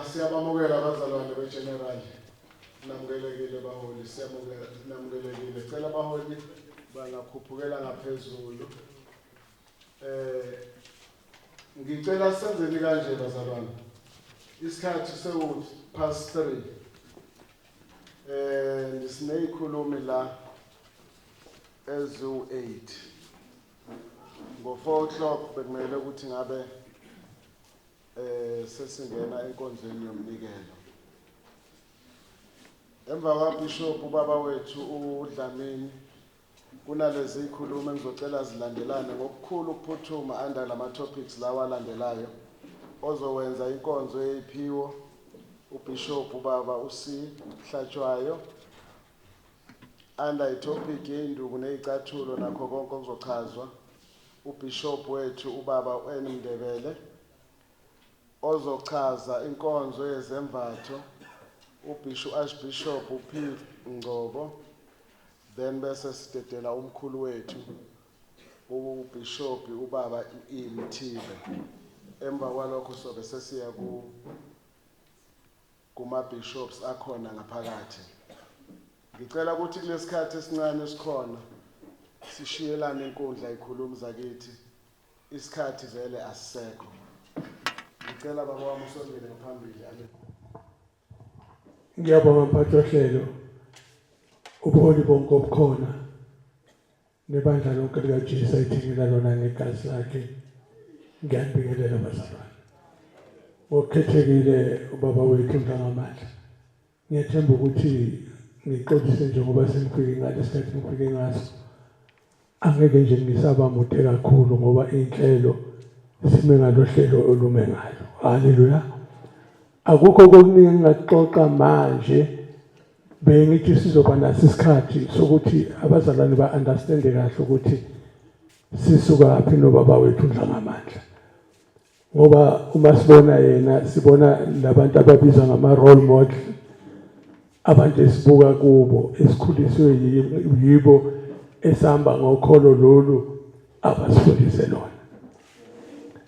Siyabamukela abazalwane beGeneral. Namukelekile baholi, siyamukela namukelekile. Cela abaholi bangakhuphukela ngaphezulu. Ngicela senzeni kanje bazalwane. Isikhathi sewuthi 3:30. Sineyikhulumi la ezu-8. Ngo 4:00 bekumele ukuthi ngabe sesingena enkonzweni yomnikelo. Emva kwaBishop ubaba wethu uDlamini kunalezi ikhuluma engizocela zilandelane ngokukhulu ukuphuthuma anda lama topics lawa alandelayo ozowenza inkonzo yephiwo uBishop ubaba uC Hlatshwayo anda itopic yenduku nezicathulo nakho konke okuzochazwa uBishop wethu ubaba uNdebele ozochaza inkonzo yezembatho Archbishop uP Ngcobo, then bese sidedela umkhulu wethu uBishop ubaba Mthibe. Emva kwalokho sobe sesiya kuma bishops akhona ngaphakathi. Ngicela ukuthi kulesikhathi esincane esikhona sishiyelane inkundla ikhulumi zakithi. Isikhathi vele asisekho. Ngicela baba wami usondele phambili ame. Ngiyabonga mphathi ohlelo ubuholi bonke obukhona nebandla lonke likaJesu ayithengela lona ngegazi lakhe. Ngiyabingelela bazalwane ngokukhethekile ubaba wethu uNdlangamandla. Ngiyathemba ukuthi ngiqondise njengoba senifike ngalesikhathi ngifike ngaso angeke nje ngisaba mude kakhulu ngoba inhlelo sime ngalohlelo olume ngalo. Haleluya. Akukho okuningi engaxoxa manje bengithi sizoba naso isikhathi sokuthi abazalwane ba-understand kahle ukuthi sisuka phi nobaba wethu uNdlangamandla. Ngoba uma sibona yena sibona labantu ababizwa ngama role model abantu esibuka kubo esikhuliswe yibo esihamba ngokholo lolu abasifundise lona.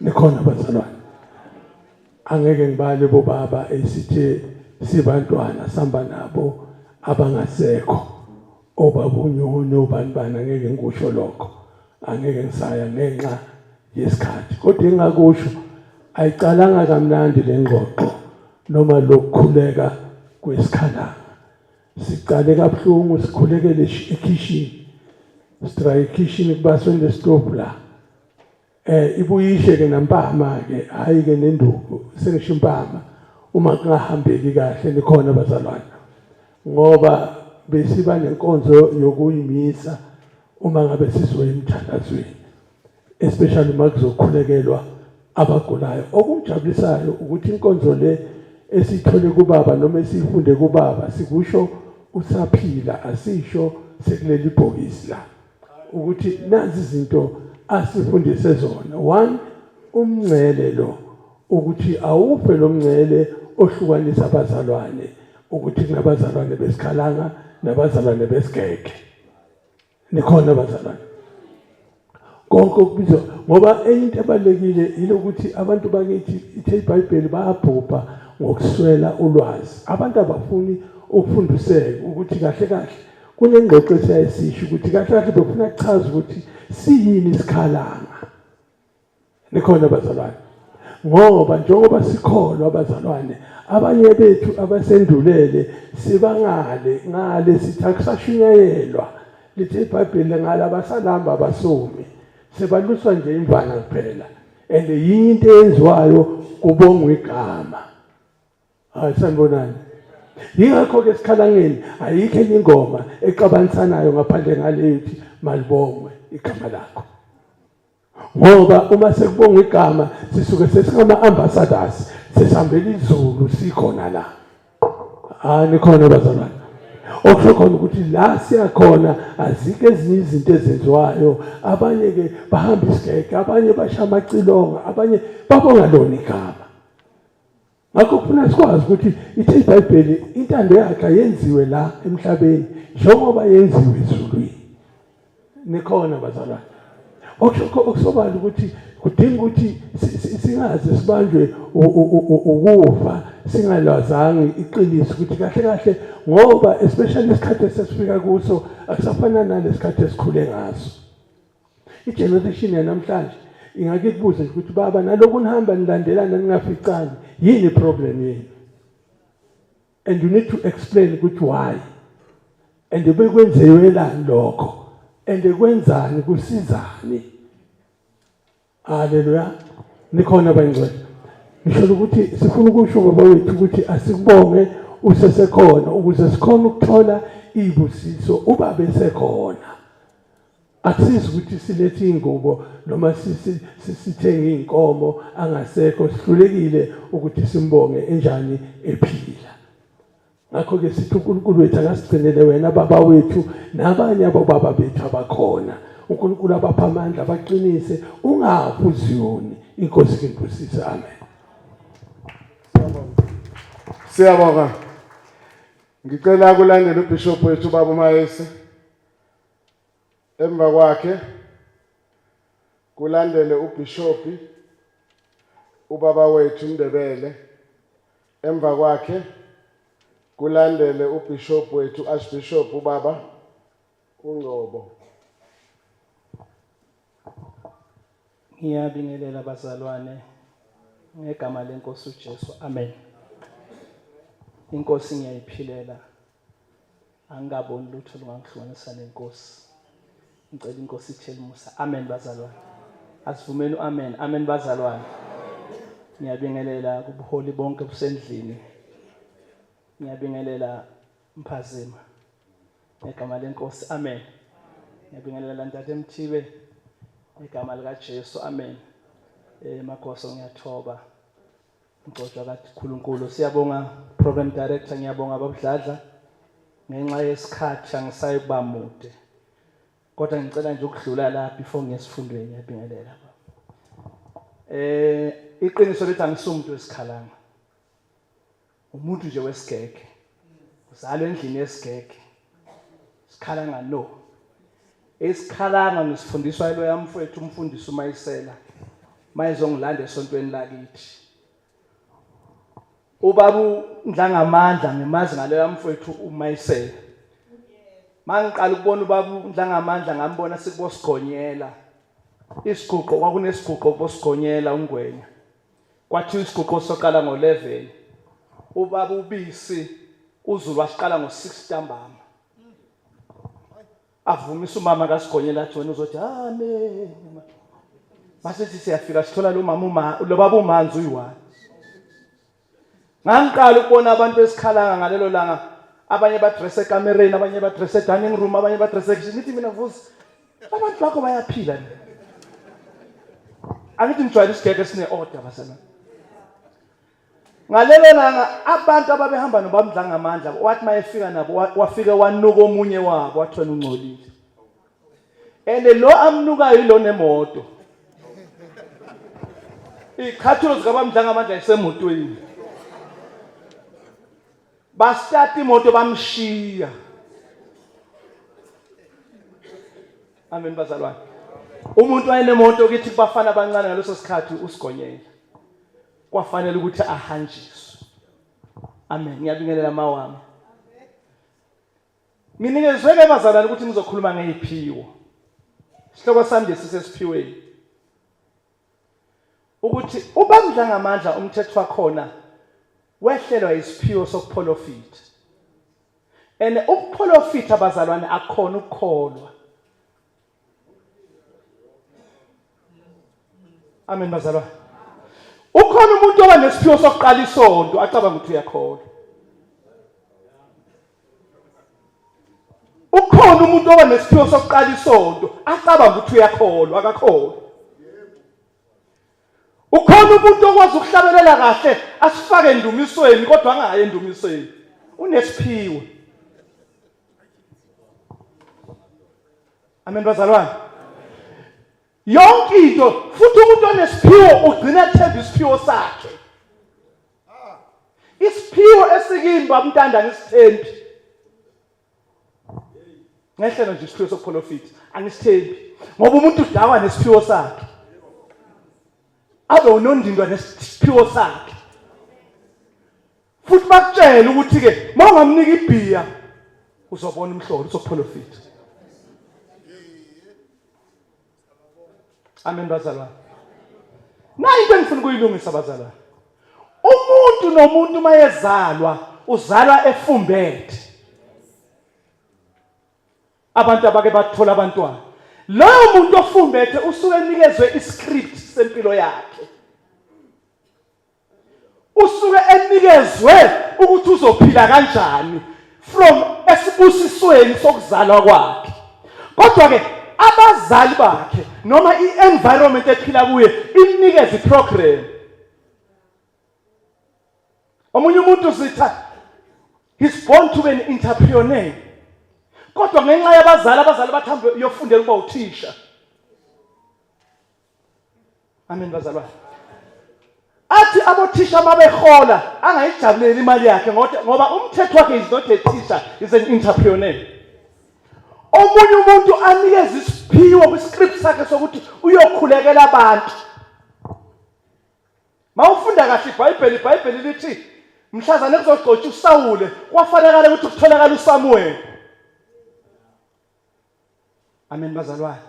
Nikhona abazalwane angeke ngibale bobaba esithe sibantwana sihamba nabo abangasekho obabunyoni obani angeke ngikusho lokho angeke ngisaya ngenxa yesikhathi. Kodwa engakusho ayicalanga kamnandi lengxoxo noma lokukhuleka kwesikhalanga. Siqale kabuhlungu sikhulekele ekitchen. Sitry ekitchen kubaswe nestove la. Ibuyishe ke nampama ke hayi ke nenduku sengisho impama uma kungahambeki kahle nikhona bazalwane. Ngoba besiba nenkonzo yokuyimisa uma ngabe sizoya emthandazweni, especially uma kuzokhulekelwa abagulayo. Okujabulisayo ukuthi inkonzo le esithole kubaba noma esifunde kubaba sikusho usaphila, asisho sekuleli bhokisi la ukuthi nazi izinto asifundise zona. One, umngcele lo ukuthi awufe lo mngcele ohlukanisa abazalwane ukuthi kunabazalwane besikhalanga nabazalwane besigeke. Nikhona abazalwane konke okubizwa ngoba into ebalekile ilokuthi abantu bakithi ithe iBhayibheli bayabhubha ngokuswela ulwazi. Abantu abafuni ukufundiseka ukuthi kahle kahle kunengxoxo esiyayisisho ukuthi kahle kahle befuna ukuchaza ukuthi siyini isikhalanga. Nikhona abazalwane ngoba njengoba sikholwa abazalwane abanye bethu abasendulele ngale sithi akusashunyayelwa lithi iBhayibheli ngala basalamba abasomi sebaluswa nje imvana kuphela and yinto eyenziwayo kubongwa igama. Hayi sanibonani. Yingakho ke esikhalangeni ayikho enye ingoma exabanisanayo ngaphandle ngale ethi malibongwe igama lakho. Ngoba uma sekubongwa igama sisuke sesingama ambassadors sesihambela izulu sikhona la. Nikhona abazalwane. Okusho khona ukuthi la siyakhona azike ezinye izinto ezenziwayo. Abanye ke bahamba isigeke, abanye bashaya amacilonga, abanye babonga lona igama. Ngakho kufuna sikwazi ukuthi ithe iBhayibheli intando yakhe ayenziwe la emhlabeni njengoba yenziwe ezulwini. Nikhona abazalwane. Okusobala ukuthi kudinga ukuthi singaze sibanjwe ukufa singalwazanga iqiniso ukuthi kahle kahle ngoba especially isikhathi esifika kuso akusafana nalesikhathi esikhule ngaso. Igeneration yanamhlanje ingake kubuze ukuthi baba nalokho nihamba nilandelana ningaficani yini problem yenu, and you need to explain ukuthi why and bekwenzelani lokho and kwenzani kusizani. Haleluya. Nikhona abangcwele. Ngisho ukuthi sifuna ukusho baba wethu ukuthi asikubonge usesekhona ukuze sikhona ukuthola ibusiso uba besekhona. Akusizi ukuthi silethe ingubo noma sithenge inkomo angasekho, sihlulekile ukuthi simbonge enjani ephila. Ngakho ke sithi uNkulunkulu wethu akasigcinele wena baba wethu nabanye abobaba bethu abakhona. uNkulunkulu abapha amandla baqinise ungafi uziyoni. Inkosi kembusise. Amen. Siyabonga. Ngicela ukulandela uBishop wethu baba Mayese. Emva kwakhe kulandele uBishop ubaba wethu Ndebele. Emva kwakhe kulandele uBishop wethu Archbishop ubaba uNgcobo. Ngiyabingelela abazalwane ngegama lenkosi uJesu. Amen. Inkosi ngiyayiphilela. Angaboni lutho lungangihlukanisa nenkosi. Ngicela inkosi ithele umusa. Amen bazalwane. Asivumeni amen. Amen bazalwane. Ngiyabingelela kubuholi bonke busendlini. Ngiyabingelela Mphazima ngegama lenkosi. Amen. Ngiyabingelela Ntate Mthibe ngegama lika Jesu. Amen. Makhoso ngiyathoba. Ngicojwa kaNkulunkulu. Siyabonga program director, ngiyabonga babudladla ngenxa yesikhathi angisayiba mude. Kodwa ngicela nje ukudlula la before ngesifundweni. Ngiyabingelela iqiniso lithi angisumuntu wesikhalanga. Umuntu nje wesigeke. Uzalwe endlini yesigeke. Sikhalanga no. Esikhalanga nisifundiswa yilo yamfowethu umfundisi uMayisela. Mayizongilanda esontweni lakithi. Ubaba uNdlangamandla ngemazi ngalo yamfowethu uMayisela. Mangiqala ukubona ubaba uNdlangamandla ngambona sikubo Sigonyela Isiguqo kwakunesiguqo bosigonyela ungwenya. Kwathi isiguqo soqala ngo11. Ubaba ubisi uZulu wasiqala ngo6 ntambama. Avumisa umama kasigonyela athi wena uzothi amen. Mase siyafika sithola lo mama lo baba umanzi uyiwani. Ngangiqala ukubona abantu besikhalanga ngalelo langa, abanye badress ekamereni, abanye badress dining room, abanye badress kitchen. Nithi mina Vusi, abantu bakho bayaphila ni. Angithi ngijwayele isigeke sine order basana. Ngalelo langa abantu ababehamba nobamdlanga amandla wathi mayefika nabo wafika wanuka omunye wabo wathona ungcolile. Lo amnukayo ilo nemoto. Ikhathulo zikabamdlanga amandla isemotweni. Bastart imoto bamshiya. Amen bazalwane. Umuntu wayenemoto kithi bafana abancane ngaleso sikhathi usigonyela. Kwafanele ukuthi ahanjiswe. Amen. Ngiyabingelela amawami. Nginikezwe bazalwane ukuthi ngizokhuluma ngeziphiwo. Isihloko sami nje sisesiphiweni. Ukuthi ubamdlanga amandla umthetho wakhona wehlelwa isiphiwo sokuprofita. Ukuprofita bazalwane akukhona ukukholwa. Amen bazalwane. Ukhona umuntu oba nesiphiwo sokuqala isonto acabanga ukuthi uyakholwa. Ukhona umuntu oba nesiphiwo sokuqala isonto acabanga ukuthi uyakholwa, akakholwa. Ukhona umuntu okwazi ukuhlabelela kahle asifake endumisweni kodwa angayi endumisweni. Unesiphiwo. Amen bazalwane. Yonke into futhi umuntu onesiphiwo ugcina ethemba isiphiwo sakhe. Isiphiwo esikini bamntanda ngisithembi. Ngehlelo nje isiphiwo sokuprofita angisithembi ngoba umuntu udawa nesiphiwo sakhe. Abe unondindwa nesiphiwo sakhe. Futhi bakutshela ukuthi ke mawungamnika ibhiya uzobona umhlolo uzoprofita. Amen bazalwane. Into engifuna ukuyilungisa bazalwane. Umuntu nomuntu mayezalwa uzalwa efumbethe. Abantu abake bathola abantwana. Lowo muntu ofumbethe usuke enikezwe iscript sempilo yakhe. Usuke enikezwe ukuthi uzophila kanjani from esibusisweni sokuzalwa kwakhe. Kodwa ke abazali bakhe noma i-environment ephila kuye imnikeza iprogram. Omunye umuntu zitha he's born to be an entrepreneur. Kodwa ngenxa yabazali bathambe yofundela ukuba uthisha. Amen bazalwane. Athi abothisha mabehola angayijabuleli imali yakhe ngoba umthetho wakhe is not a teacher, is an entrepreneur. Omunye umuntu anikeza isiphiwo kwiscript sakhe sokuthi uyokhulekela abantu. Mawufunda kahle iBhayibheli lithi mhlazane kuzogcotshwa uSawule kwafanele ukuthi kutholakala uSamuel. Amen bazalwane.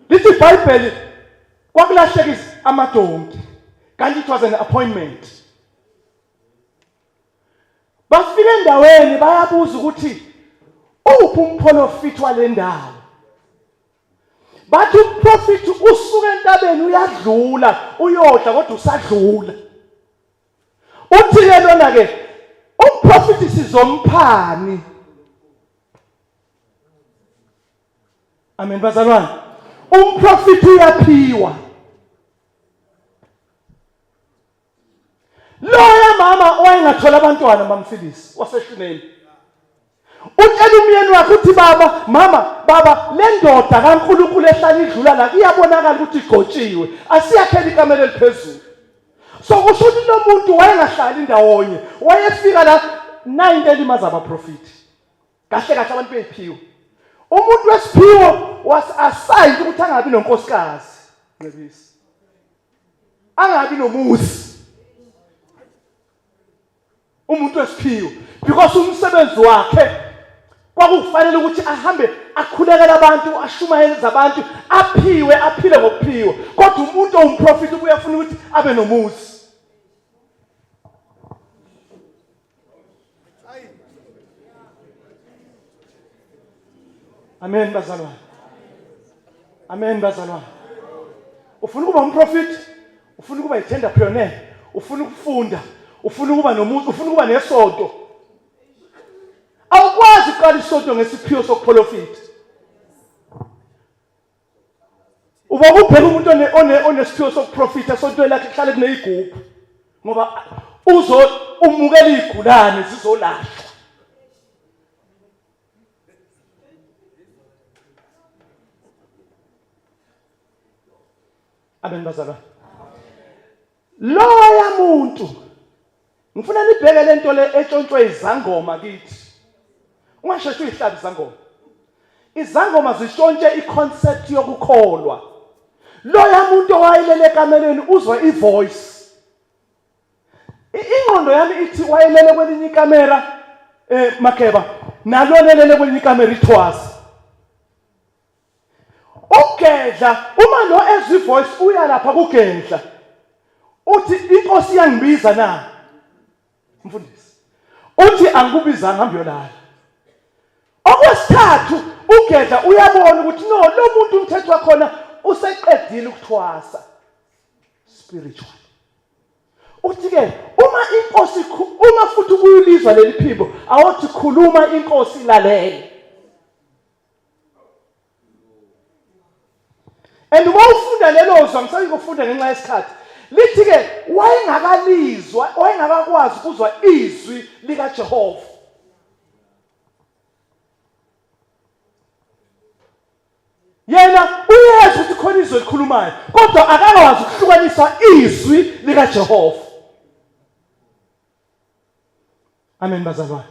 Lithi iBhayibheli kwakulahlekisa amadonki kanti it was an appointment. Bafika endaweni bayabuza ukuthi uphi umprofiti wale ndawo. Bathi umprofiti usuka entabeni uyadlula uyodla kodwa usadlula. Uthi ke lona ke umprofiti sizomphani. Amen bazalwane. Umprofiti uyaphiwa. Loya mama owayengathola abantwana bamfilisi waseshuneni. Utshela umyeni wakhe uthi baba le ndoda kaNkulunkulu ehlala idlula la iyabonakala ukuthi igcotshiwe asiyakhela ikamela eliphezulu. So kusho ukuthi lo muntu wayengahlali ndawonye wayefika la 9 elimaza abaprofiti. Kahle abantu bephiwe. Umuntu wesiphiwo was assigned ukuthi angabi nonkosikazi. Ngebisi. Angabi nomuzi. Umuntu wesiphiwo because umsebenzi wakhe kwakufanele ukuthi ahambe akhulekela abantu, ashumayele abantu, aphile ngokuphiwa. Kodwa umuntu owumprofit ubuye afuna ukuthi abe nomuzi. Amen bazalwane. Amen bazalwane. Ufuna ukuba umprofit, ufuna ukuba i-entrepreneur, ufuna ukufunda, ufuna ukuba nomuzi, ufuna ukuba nesonto. Awukwazi ukuqala isonto ngesiphiwo sokuprofit. Uba ubheka umuntu onesiphiwo sokuprofita esontweni lakhe kuhlale kuneyigubhu ngoba umukela izigulane zizolashwa. Amen bazalwane. Loya muntu ngifuna nibheke lento le etshontshwe izangoma kithi. Ungasheshe uyihlabe izangoma. Izangoma zishontshe iconcept yokukholwa. Loya muntu owayelele kameleni uzwa ivoice. Ingqondo yami ithi wayelele kwelinye ikamera Makeba nalolelele kwelinye ikamera ithwasa. Ugedla uma lo ezwi voice uya lapha kugedla. Uthi inkosi yangibiza na. Mfundisi. Uthi angikubiza ngihambe yolala. Okwesithathu ugedla uyabona ukuthi no lo muntu umthetho wakhona useqedile ukuthwasa spiritual. Uthi ke uma futhi ubuyilizwa leli phimbo awuthi khuluma inkosi ilalele. And uma ufunda lelo zwa ngisayikufunda ngenxa yesikhathi lithi ke wayengakakwazi ukuzwa izwi lika Jehova. Yena uyezwa ukuthi khona izwi elikhulumayo kodwa akakwazi ukuhlukanisa izwi lika Jehova. Amen bazalwane.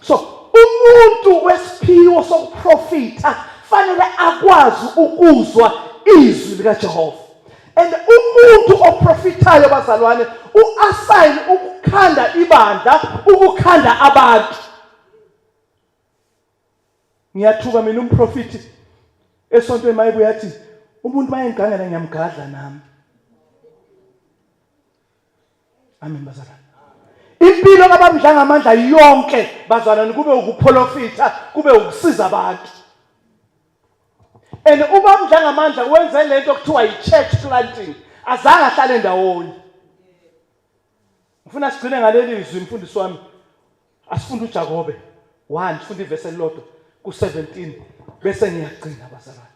So umuntu wesiphiwo sokuprofita fanele akwazi ukuzwa izwi lika Jehova. And umuntu oprofitayo bazalwane uassign ukukhanda ibandla, ukukhanda abantu. Ngiyathuka mina umprofiti esontweni mayibuye yathi umuntu mayengigangela ngiyamgadla nami. Amen bazalwane. Impilo kabamdlanga amandla yonke bazalwane kube ukuprofita, kube ukusiza abantu. And ubamdlanga amandla wenze lento okuthiwa i-church planting. Azange ahlale ndawonye. Ngifuna sigcine ngaleli izwi mfundisi wami. Asifunde uJakobe 1 sifunde iverse elilodwa ku-17 bese ngiyagcina bazalwane.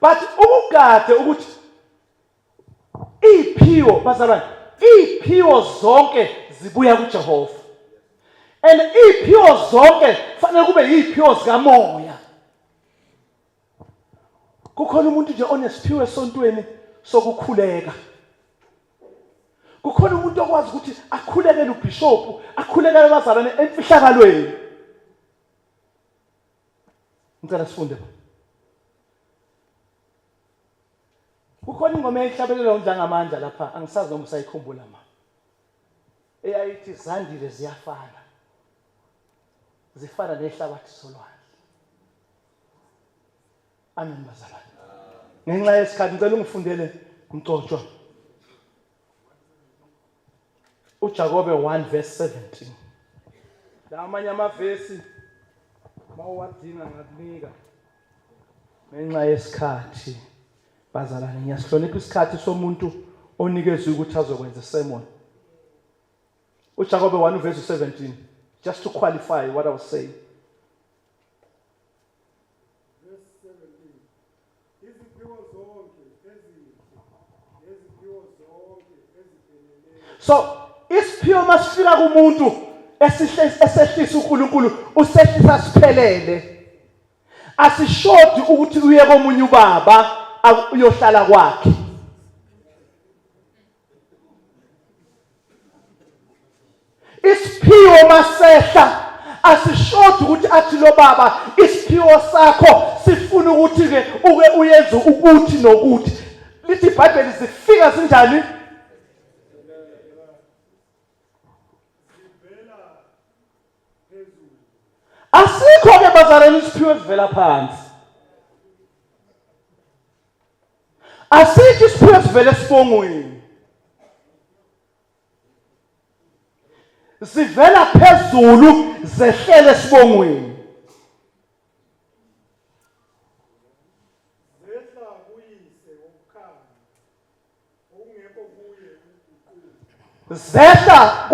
But ukugade ukuthi iphiwo bazalwane, iphiwo zonke zibuya kuJehova. And iphiwo zonke fanele kube yiphiwo zikamoya. Kukhona umuntu nje onesiphiwo esontweni sokukhuleka. Kukhona umuntu okwazi ukuthi akhulekele ubishop, akhulekele abazalwane emfihlakalweni. Ngicela sifunde. Kukhona ingoma eyihlabelela uNdlangamandla lapha, angisazi noma usayikhumbula ma. Eyayithi zandile ziyafana. Zifana nehlabathi solwandle. Amen bazalwane. Ngenxa yesikhathi ngicela ungifundele umcocwa. uJakobe 1 verse 17. La amanye amavesi mawadinga ngakunika. Ngenxa yesikhathi bazalwane ngiyasihlonipha isikhathi somuntu onikezwe ukuthi azokwenza isermon. uJakobe 1 verse 17, just to qualify what I was saying. So isiphiwo masifika kumuntu esehlisa uNkulunkulu usehlisa siphelele. Asishodi ukuthi uye komunye ubaba uyohlala kwakhe. Isiphiwo masehla asishodi ukuthi athi lo baba isiphiwo sakho sifuna ukuthi ke uke uyenze ukuthi nokuthi. Lithi iBhayibheli zifika zinjani? Asikho ke bazalwane isiphiwo esivela phansi. Asikho isiphiwo esivela esibongweni. Sivela phezulu zehlele esibongweni. Zehla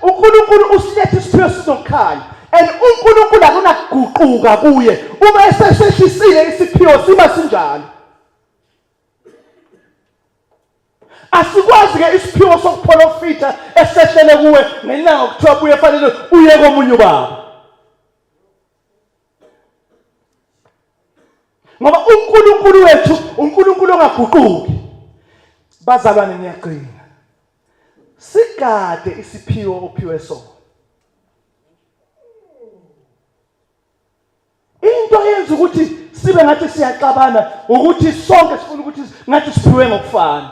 uNkulunkulu usilethe isiphiwo sizokhanya and uNkulunkulu akunakuguquka kuye uma esesheshisile isiphiwo siba sinjalo. Asikwazi ke isiphiwo sokuprofita esehlele kuwe ngelanga kuthiwa buye fanele uye komunye ubaba. Ngoba uNkulunkulu wethu uNkulunkulu ongaguquki. Bazalwane ngiyaqina. Sigade isiphiwo ophiwe sona. Into yenza ukuthi sibe ngathi siyaxabana ukuthi sonke sifuna ukuthi ngathi siphiwe ngokufana.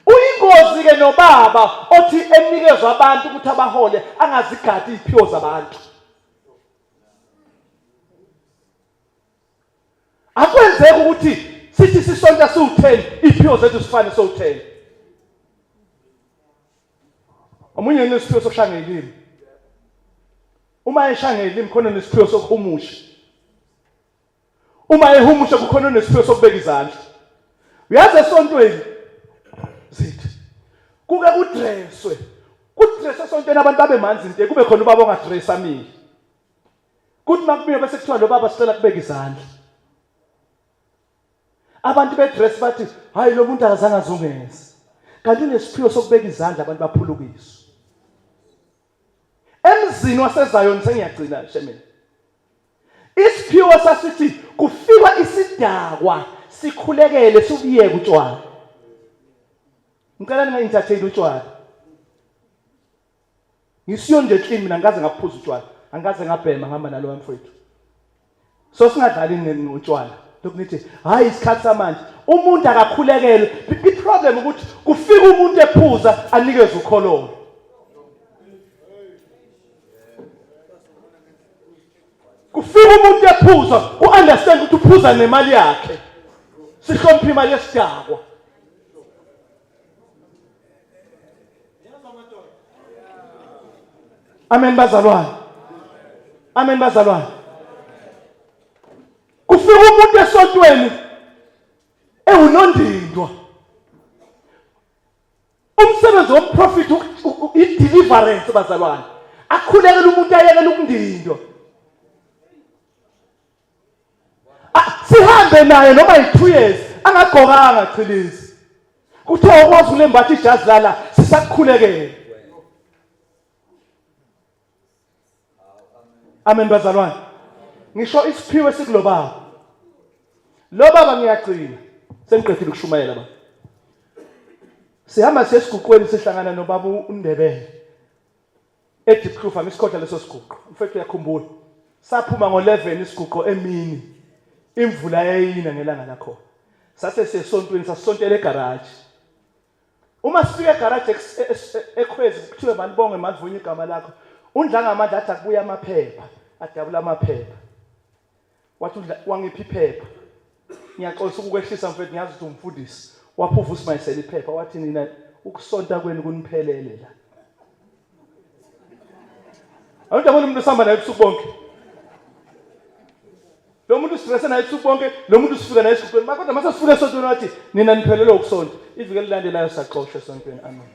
Uyingozi ke nobaba othi enikezwe abantu ukuthi abahole angazigadi iziphiwo zabantu. Akwenzeki ukuthi sithi sisonke siwu10 iziphiwo zethu sifane so10. Omunye unesiphiwo sokushaya ngelimi. Uma eshaya ngelimi khona nesiphiwo sokuhumusha. Uma ehumusha kukhona nesiphiwo sokubeka izandla. Uyazi esontweni zithi kuke kudresswe esontweni abantu babe manzi nje kube khona ubaba ongadressa mini. Kuthi makubuye bese kuthiwa lo baba sicela kubeka izandla. Abantu bedress bathi hayi lo muntu akazange azungeze. Kanti unesiphiwo sokubeka izandla abantu baphulukiswe. Emzini waseZayoni sengiyagcina shemeni. Isiphiwo sasithi kufikwa isidakwa sikhulekele sikuyeke utshwala. Ngicela ninga-entertain utshwala. Ngisiyo nje clean mina ngaze ngaphuza utshwala. Angaze ngabhema ngihamba nalo mfowethu. So singadlali ngotshwala. Lokunithi hayi isikhathi samanje umuntu akakhulekele. I-problem ukuthi kufika umuntu ephuza anikeze ukhololo. Kufika umuntu ephuza u-understand ukuthi uphuza nemali yakhe. Sihloniphe imali yesidakwa. Amen bazalwane. Amen bazalwane. Kufika umuntu esontweni ewunondindwa. Umsebenzi womprofit i-deliverance bazalwane. Akhulekele umuntu ayekele ukundindwa. Sihambe naye noma yi2 years angagqokanga chilizi. Kuthiwa ukwazi ulembatha ijazi lala sisakukhulekele. Amen bazalwane. Ngisho isiphiwe sikulobaba. Lo baba ngiyagcina. Sengiqedile ukushumayela baba. Sihamba sesiguqweni sihlangana nobaba uNdebele. eDiepkloof ngisikhohle leso siguqo. Mfethu uyakhumbula. Saphuma ngo11 isiguqo emini. Imvula yayina ngelanga lakho. Sase sesontweni sasontela egarage. Uma sifika egarage ekhwezi kuthiwe banibonge malivunya igama lakho. Undlanga amandla athi akubuya amaphepha, adabula amaphepha. Wathi wangiphi iphepha? Ngiyaxolisa ukukwehlisa mfethu ngiyazi ukuthi umfundisi. Waphuva uSmayisela iphepha wathi nina ukusonta kwenu kuniphelele la. Awudabona umuntu osamba naye ubusuku bonke. Lo muntu ustressa naye ubusuku bonke, lo muntu usifika naye esikhupheni. Kodwa mase sifika esontweni wathi nina niphelele ukusonta. Iviki elilandelayo saxoshwa esontweni. Amen.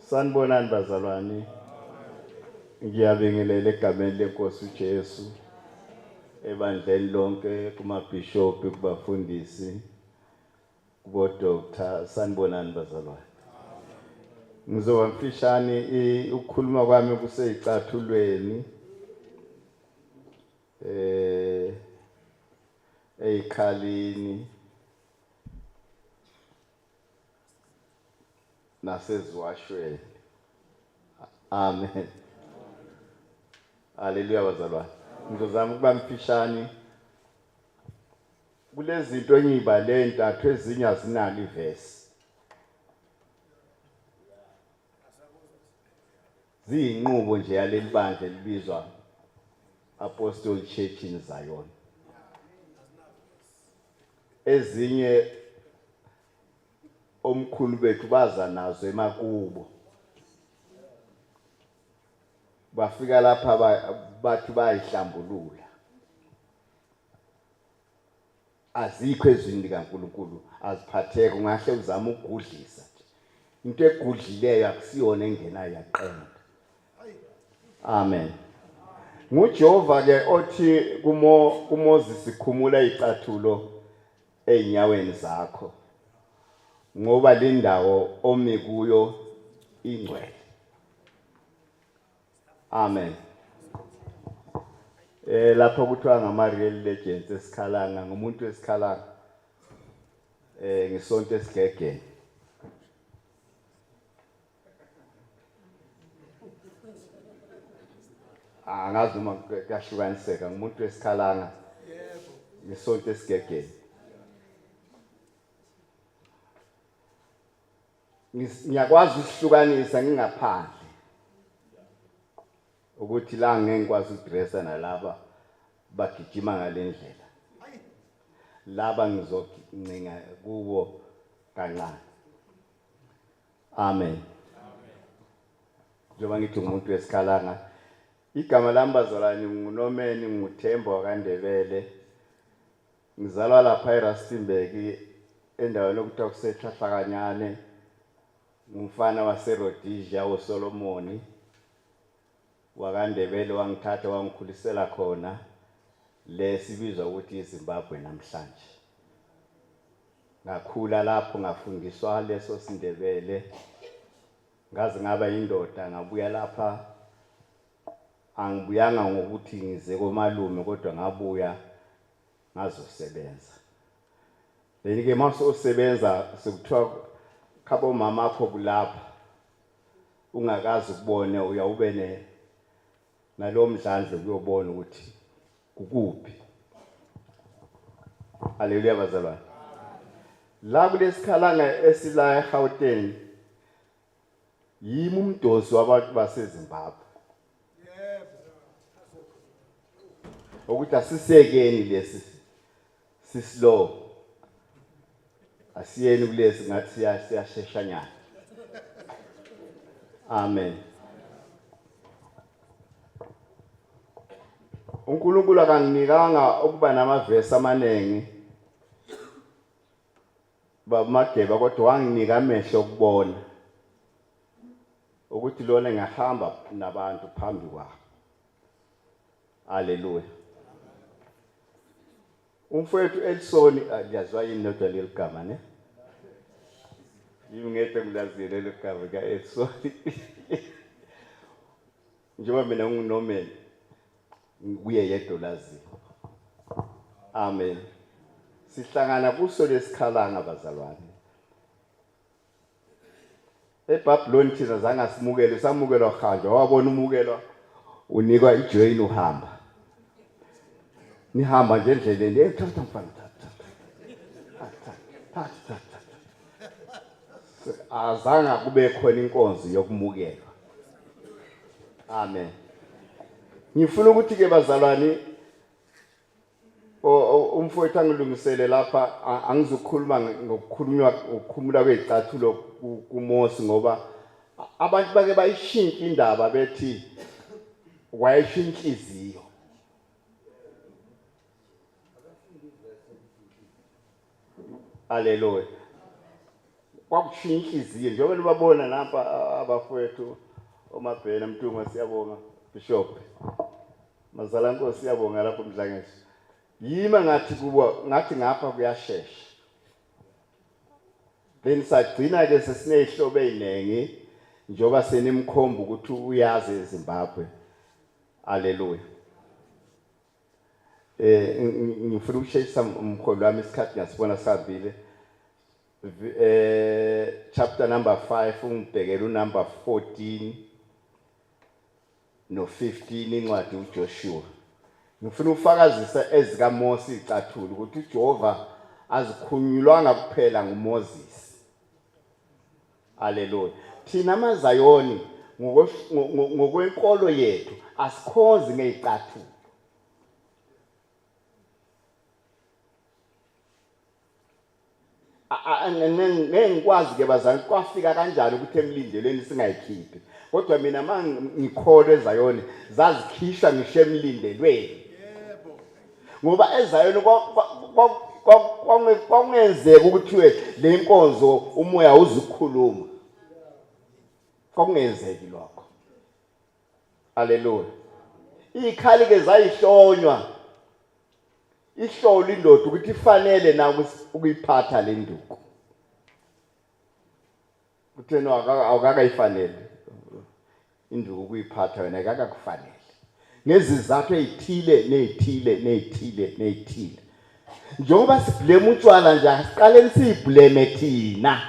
Sanibonani bazalwane. Ngiyabingelela egameni lenkosi uJesu. Ebandleni lonke kumabhishophi kubafundisi kubo doctor sanibonani bazalwane. Ngizoba mfishane ukukhuluma kwami kuseyicathulweni eyikhalini naseziwashweni. Amen. Haleluya bazalwane. Ngizozama ukuba mfishane. Kulezi zinto engiyibale entathu ezinye azinalo ivesi. Ziyinqubo nje yaleli bandla elibizwa Apostolic Church in Zion. Ezinye omkhulu bethu baza nazo emakubo. Bafika lapha bathi bayihlambulula. Azikho ezwini likaNkulunkulu aziphatheke ungahle uzama ukugudlisa nje. Into egudlileyo akusiyona engena yaqenda. Amen. NguJehova ke othi kuMoses ikhumula icathulo einyaweni zakho. Ngoba lindawo omi kuyo ingcwele. Amen. Lapho kuthiwa ngama-real legends esikhalanga ngumuntu wesikhalanga. Ngisonto esigegeni. Angazi uma kuyahlukaniseka ngumuntu wesikhalanga. Ngisonto esigegeni. Ngiyakwazi ukuhlukanisa ngingaphandle. Ukuthi la ngeke ngikwazi ukudressa nalaba bagijima ngalendlela. Laba ngizoncinga kubo kancane. Amen. Njengoba ngithi umuntu wesikhalanga. Igama lami bazalwane nguNomeni nguThemba wakwaNdebele. Ngizalwa lapha eRustenburg endaweni okuthiwa kuseThahlakanyane. Ngumfana waseRhodesia uSolomoni. WakaNdebele wangithatha wangikhulisela khona lesibizwa ukuthi iZimbabwe namhlanje. Ngakhula lapho ngafundiswa leso siNdebele. Ngaze ngaba indoda ngabuya lapha. Angibuyanga ngokuthi ngize komalume kodwa ngabuya ngazosebenza. Lenike mase usebenza sekuthiwa khabo mama akho kulapha. Ungakazi ukubone uyawube nalo mdlandlo kuyobona ukuthi kukuphi. Haleluya bazalwane. La kulesikhalanga esila eGauteng yimi umdosi wabantu baseZimbabwe. Ukuthi asisekeni lesi sislow. Asiyeni kulesi ngathi siyasheshanyana. Amen. uNkulunkulu akanginikanga ukuba namavesi amanengi babamageba kodwa wanginika amehlo okubona ukuthi lona ngahamba nabantu phambi kwabo. Haleluya. Umfowethu Elson yazwa yini nodwa leligama ne? Yimi ngeke ngilazile leligama ka Elson. Njengoba mina nguNomeni kuye yedwa laziyo. Amen. Sihlangana kuso lesikhalanga bazalwane. eBhabhiloni thina zange simukele samukelwa khanja wabona umukelwa unikwa ijoin uhamba. Nihamba nje endleleni ethatha mfana thatha. Azange kube khona inkonzo yokumukelwa. Amen. Ngifuna ukuthi ke bazalwane umfowethu angilungisele lapha angizokhuluma ngokukhumula kwezicathulo kuMosi ngoba abantu bake bayishintsha indaba bethi wayeshintsha inhliziyo. Haleluya. kwakushiya inhliziyo njengoba nibabona lapha abafowethu oMabhena Mtungwa siyabonga Bishop Mazala Nkosi siyabonga lapho Mdlangisi yima ngathi ngapha kuyashesha then sagcina ke sesinehlobo ezinengi njoba senimkhomba ukuthi uyazi eZimbabwe haleluya ngifuna ukushayisa umkholo wami isikhathi ngasibona sabile chapter number 5 ungibhekela unumber 14 no 15 incwadi uJoshua ngifuna ufakazisa ezika Mose icathula ukuthi uJehova azikhunyulwanga kuphela nguMoses haleluya thina amaZayoni ngokwenkolo yethu asikhonzi ngezicathula ngengikwazi ke bazali kwafika kanjani ukuthi emlindelweni singayikhiphi kodwa mina mangikholwe eZayoni zazikhishwa ngisho emlindelweni ngoba eZayoni kwangenzeka ukuthi le nkonzo umoya uzikhuluma kwangenzeki lokho haleluya ikhali ke zayihlonywa ihlolo indoda ukuthi ifanele na ukuyiphatha le nduku kuthena awukakayifanele induku ukuyiphatha wena akakakufanele ngezizathu ezithile njengoba siblame utshwala nje asiqaleni siblame thina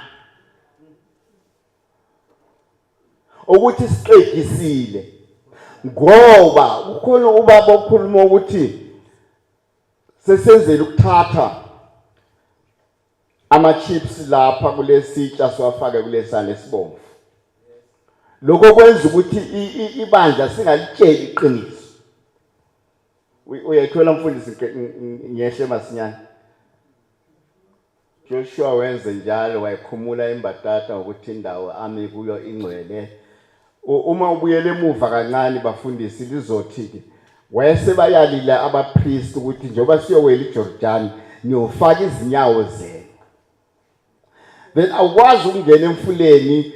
ukuthi siqedisile ngoba ukhona ubaba okhuluma ukuthi sesenzele ukuthatha ama chips lapha kulesitsha siwafake kulesane sibomvu lokho kwenza ukuthi ibandla singalitsheli iqiniso uyayithola mfundisi ngehle masinyane Joshua wenze njalo wayikhumula embatata ukuthi indawo ami kuyo ingcwele uma ubuyele emuva kancane bafundisi lizothi wayesebayalila abapriest ukuthi njoba siyowela iJordan niyofaka izinyawo zenu then awukwazi ukungena emfuleni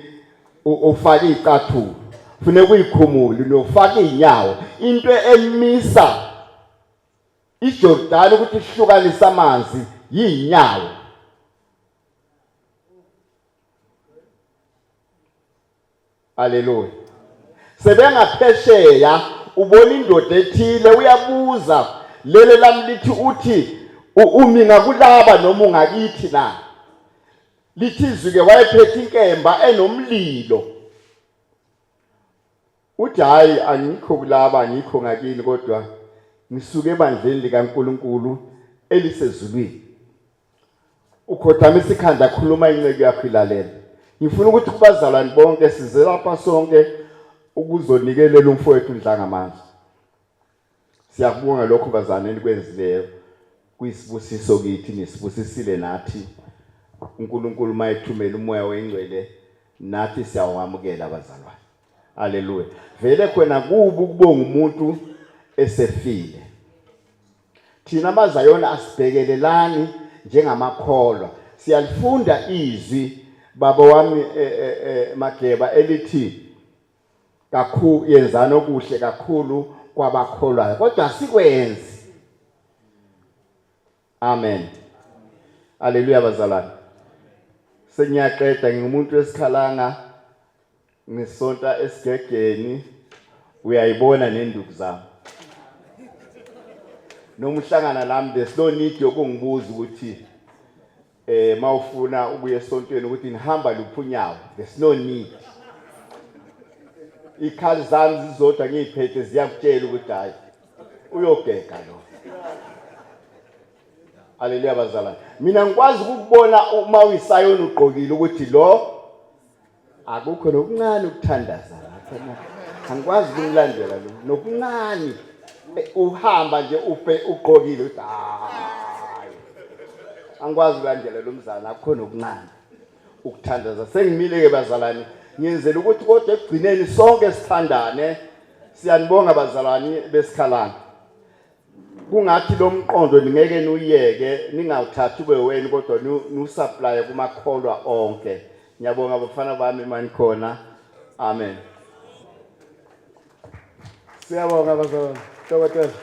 ufake iqathulo kufanele kuyikhumule niyofaka izinyawo into emisa iJordan ukuthi ihlukanisa amanzi yinyawo haleluya sebengaphesheya ubona indoda ethile uyabuza lele lamlithi uthi umi ngakulaba noma ungakithi na lithi izwi ke wayephethe inkemba enomlilo uthi hayi angikho kulaba angikho ngakini kodwa ngisuke ebandleni likaNkuluNkulu elisezulwini ukhothama isikhanda khuluma inceke yakho ilalela ngifuna ukuthi kubazalwane bonke size lapha sonke ukuzonikelela umfowethu uNdlangamandla siyakubonga lokho bazalwane enikwenzileyo kuyisibusiso kithi nisibusisile nathi uNkulunkulu mayethumela umoya weingcwele nathi siyawamukela bazalwane haleluya vele khona kubi ukubonga umuntu esefile thina amaZayoni asibhekelelani njengamakholwa siyalifunda izwi baba wami Mageba elithi kakhulu yenzana okuhle kakhulu kwabakholwayo kodwa sikwenzi amen haleluya bazalwane sengiyaqeda ngingumuntu wesikhalanga ngisonta esigegeni uyayibona nenduku zami noma uhlangana nami there's no need yokungibuza ukuthi mawufuna ubuye esontweni ukuthi nihamba luphunyawo there's no need ikhali zami zizodwa ngiyiphethe ziyakutshela ukuthi hayi uyogeka lo haleluya bazalwane mina ngikwazi ukubona uma uyisayoni ugqokile ukuthi lo akukho nokuncane ukuthandaza lapha angikwazi ukulandela lo nokuncane uhamba nje ugqokile uthi hayi angikwazi ukulandela lo mzana akukho nokuncane ukuthandaza sengimile ke bazalwane ngiyenzela ukuthi kodwa egcineni sonke sithandane siyanibonga bazalwane besikhalanga kungathi lo mqondo ningeke nuyeke ningawuthathi ube wena kodwa nusupply kumakholwa onke Ngiyabonga abafana bami manikhona. Amen. Siyabonga bazalwane. Dokotela.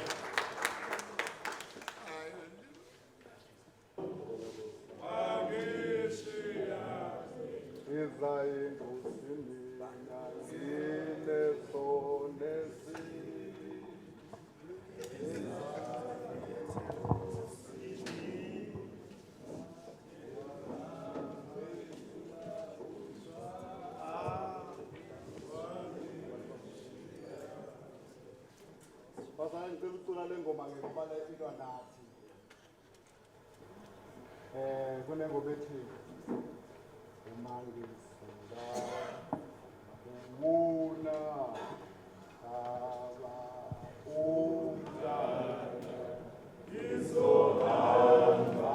Bazalwane ngicela ucula le ngoma ngoba lepilwa nathi. Kunengoma ethi umangisela ubuna aba umdala izohamba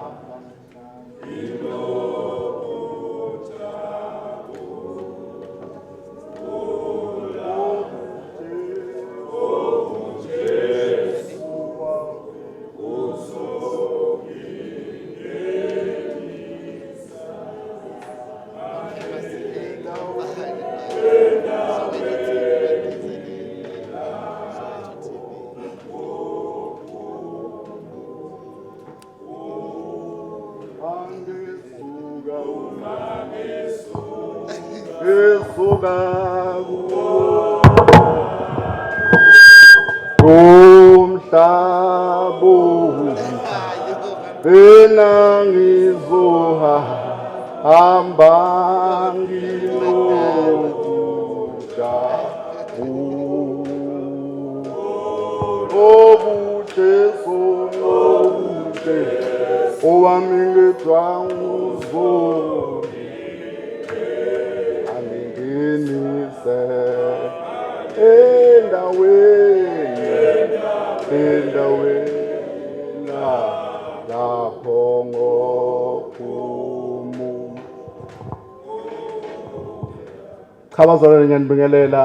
Abazalwane ngiyanibingelela.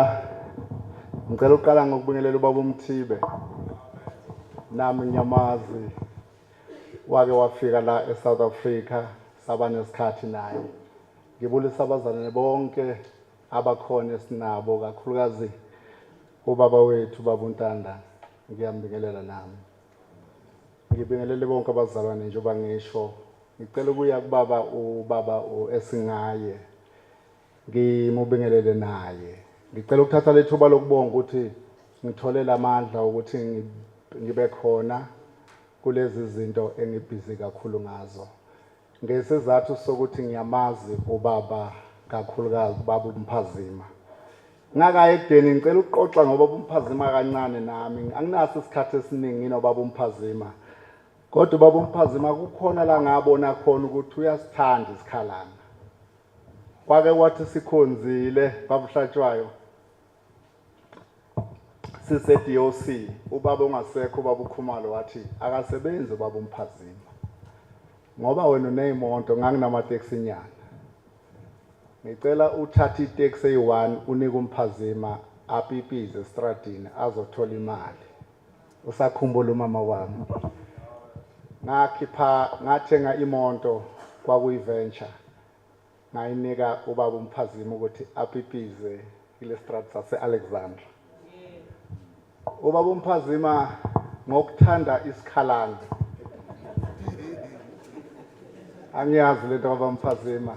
Ngicela uqala ngokubingelela ubaba uMthibe. Nami ngiyamazi. Wake wafika la eSouth Africa saba nesikhathi naye. Ngibulisa abazalwane bonke abakhona esinabo kakhulukazi ubaba wethu baba uNtanda. Ngiyambingelela nami. Ngibingelele bonke abazalwane njengoba ngisho. Ngicela ukuya ubaba esingaye. Ngimubingelele naye. Ngicela ukuthatha lethuba lokubonga ukuthi ngitholela amandla ukuthi ngibe khona kulezi zinto engibhizi kakhulu ngazo. Ngesizathu sokuthi ngiyamazi ubaba kakhulukazi baba uMphazima. Ngakaye ekudeni ngicela ukuxoxa ngobaba uMphazima kancane nami. Anginaso isikhathi esiningi nobaba uMphazima. Kodwa ubaba uMphazima kukhona la ngabona khona ukuthi uyasithanda isikhalanga. Kwake wathi sikhonzile babuhlatshwayo sise-DOC ubaba ongasekho ubaba uKhumalo wathi akasebenzi ubaba uMphazima ngoba wena uneyimoto nganginamateksi nyana. Ngicela uthathe iteksi eyi-1 unike uMphazima apipize estradini azothola imali. Usakhumbula umama wami. Ngathenga imoto kwakuyiventure. Ngayinika ubaba uMphazima ukuthi apipize ile strata sase-Alexandra. Ubaba uMphazima ngokuthanda isikhalanga. Angiyazi lento baba uMphazima.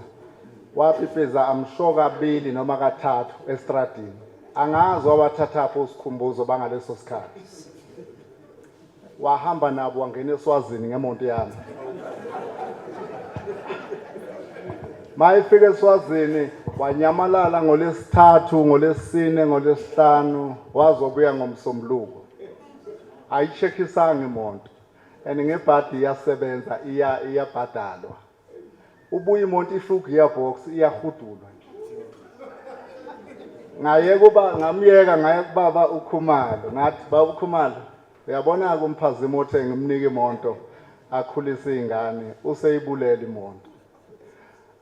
Wapipiza amshoka 2 noma 3 estradini. Angazi wabathathapho usikhumbuzo bangaleso sikhathi. Wahamba nabo wangena eSwazini ngemonto yami. Mayifika eSwazini wanyamalala ngolesithathu, ngolesine, ngolesihlanu wazobuya ngomsombuluko. Ayicheckisanga imoto. Ngebhadi iyasebenza iyabhadalwa. Ubuye imoto ifika gearbox iyahudulwa. Ngamyeka ngaye kubaba uKhumalo. Ngathi baba uKhumalo uyabona uMphazima othe ngimnike imoto akhulise izingane useyibulela imoto.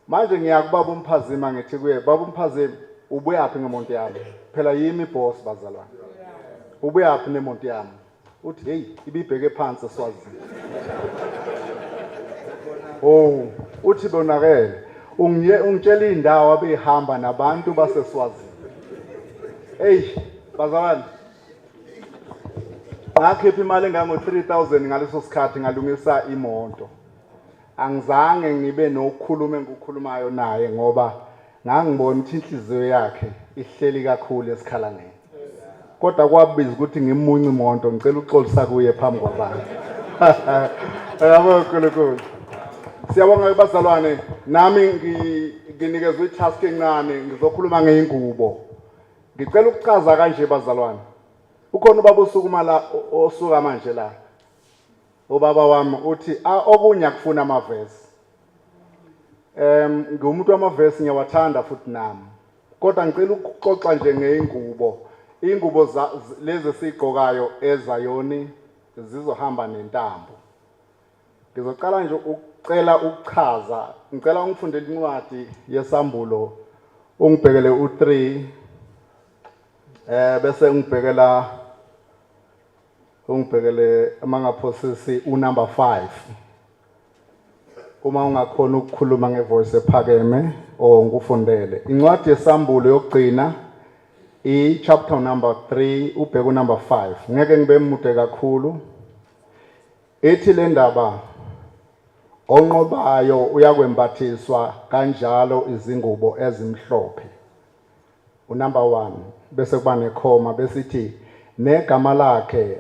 Manje ngiyakubaba uMphazima ngithi kuye baba uMphazima ubuyaphi ngemonto yami? Phela yimi boss bazalwane. Ubuyaphi nemonto yami? Uthi hey ibibheke phansi eSwazini. Oh uthi bonakele. ungitshela indawo abehamba nabantu baseSwazini. Hey, bazalwane. Ngakhipha imali engango 3000 ngaleso sikhathi ngalungisa imoto. Angizange ngibe nokukhuluma engikukhulumayo naye ngoba ngangibona ukuthi inhliziyo yakhe ihleli kakhulu esikhalangeni. Kodwa kwabiza ukuthi ngimunye imoto ngicela uxolisa kuye phambi kwabantu. Yabonga uNkulunkulu. Siyabonga bazalwane, nami nginikezwe itask encane ngizokhuluma ngeingubo. Ngicela ukuchaza kanje bazalwane. Ukhona ubaba usukuma la osuka manje la. Ubaba wami uthi okunye akufuna amavesi. Ngumuntu wamavesi ngiyawathanda futhi nami. Kodwa ngicela ukuxoxa nje ngeingubo. Ingubo lezi sigqokayo eZayoni zizohamba nentambo. Ngizocela nje ukucela ukuchaza, ngicela ungifundele incwadi yesambulo ungibhekele u3 bese ungibhekele amangaphosisi unumber 5. Uma ungakhona ukukhuluma ngevoice ephakeme o ngufundele. Incwadi yesambulo yokugcina chapter number 3 ubheka number 5. Ngeke ngibe mude kakhulu. Ethi le ndaba onqobayo uyakwembathiswa kanjalo izingubo ezimhlophe. Unumber 1 bese kuba nekhoma besithi negama lakhe